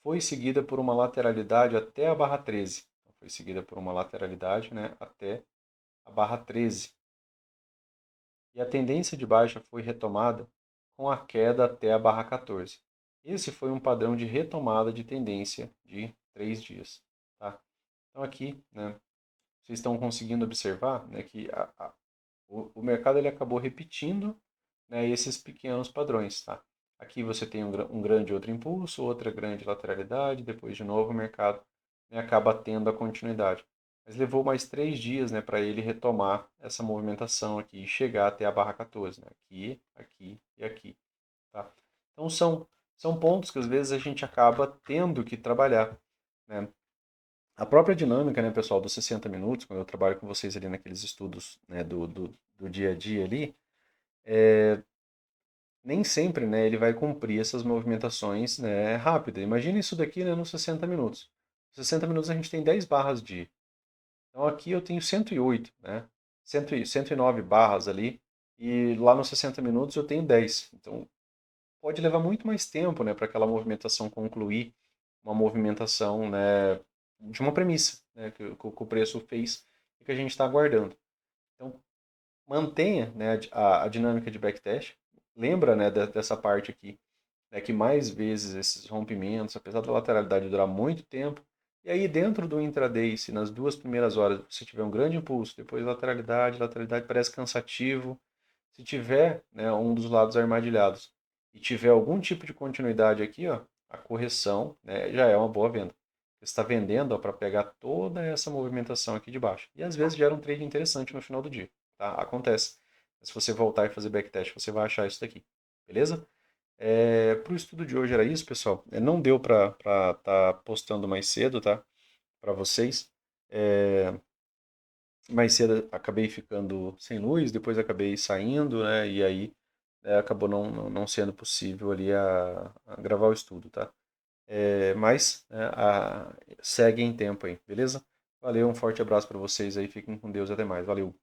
foi seguida por uma lateralidade até a barra 13. Foi seguida por uma lateralidade, né, até a barra 13. E a tendência de baixa foi retomada com a queda até a barra 14. Esse foi um padrão de retomada de tendência de 3 dias. Tá? Então aqui, né, vocês estão conseguindo observar, né, que o mercado ele acabou repetindo, né, esses pequenos padrões. Tá? Aqui você tem um grande outro impulso, outra grande lateralidade, depois de novo o mercado, né, acaba tendo a continuidade. Mas levou mais 3 dias, né, para ele retomar essa movimentação aqui e chegar até a barra 14. Né? Aqui, aqui e aqui. Tá? Então são pontos que às vezes a gente acaba tendo que trabalhar. Né? A própria dinâmica, né, pessoal, dos 60 minutos, quando eu trabalho com vocês ali naqueles estudos, né, do dia a dia ali, nem sempre, né, ele vai cumprir essas movimentações, né, rápidas. Imagina isso daqui, né, nos 60 minutos. Nos 60 minutos a gente tem 10 barras de. Então aqui eu tenho 108, né? 109 barras ali. E lá nos 60 minutos eu tenho 10. Então pode levar muito mais tempo, né, para aquela movimentação concluir uma movimentação, né, de uma premissa, né, que o preço fez e que a gente está aguardando. Então mantenha, né, a dinâmica de backtest. Lembra, né, dessa parte aqui, né, que mais vezes esses rompimentos, apesar da lateralidade durar muito tempo, e aí dentro do intraday, se nas 2 primeiras horas você tiver um grande impulso, depois lateralidade parece cansativo, se tiver, né, um dos lados armadilhados e tiver algum tipo de continuidade aqui, ó, a correção, né, já é uma boa venda. Você está vendendo para pegar toda essa movimentação aqui de baixo. E às vezes gera um trade interessante no final do dia. Tá? Acontece. Se você voltar e fazer backtest, você vai achar isso daqui. Beleza? Para o estudo de hoje era isso, pessoal. Não deu para estar postando mais cedo, tá? Para vocês. Mais cedo acabei ficando sem luz, depois acabei saindo, né? E aí acabou não sendo possível ali a gravar o estudo, tá? Mas né, segue em tempo aí, beleza? Valeu, um forte abraço para vocês aí, fiquem com Deus, até mais, valeu!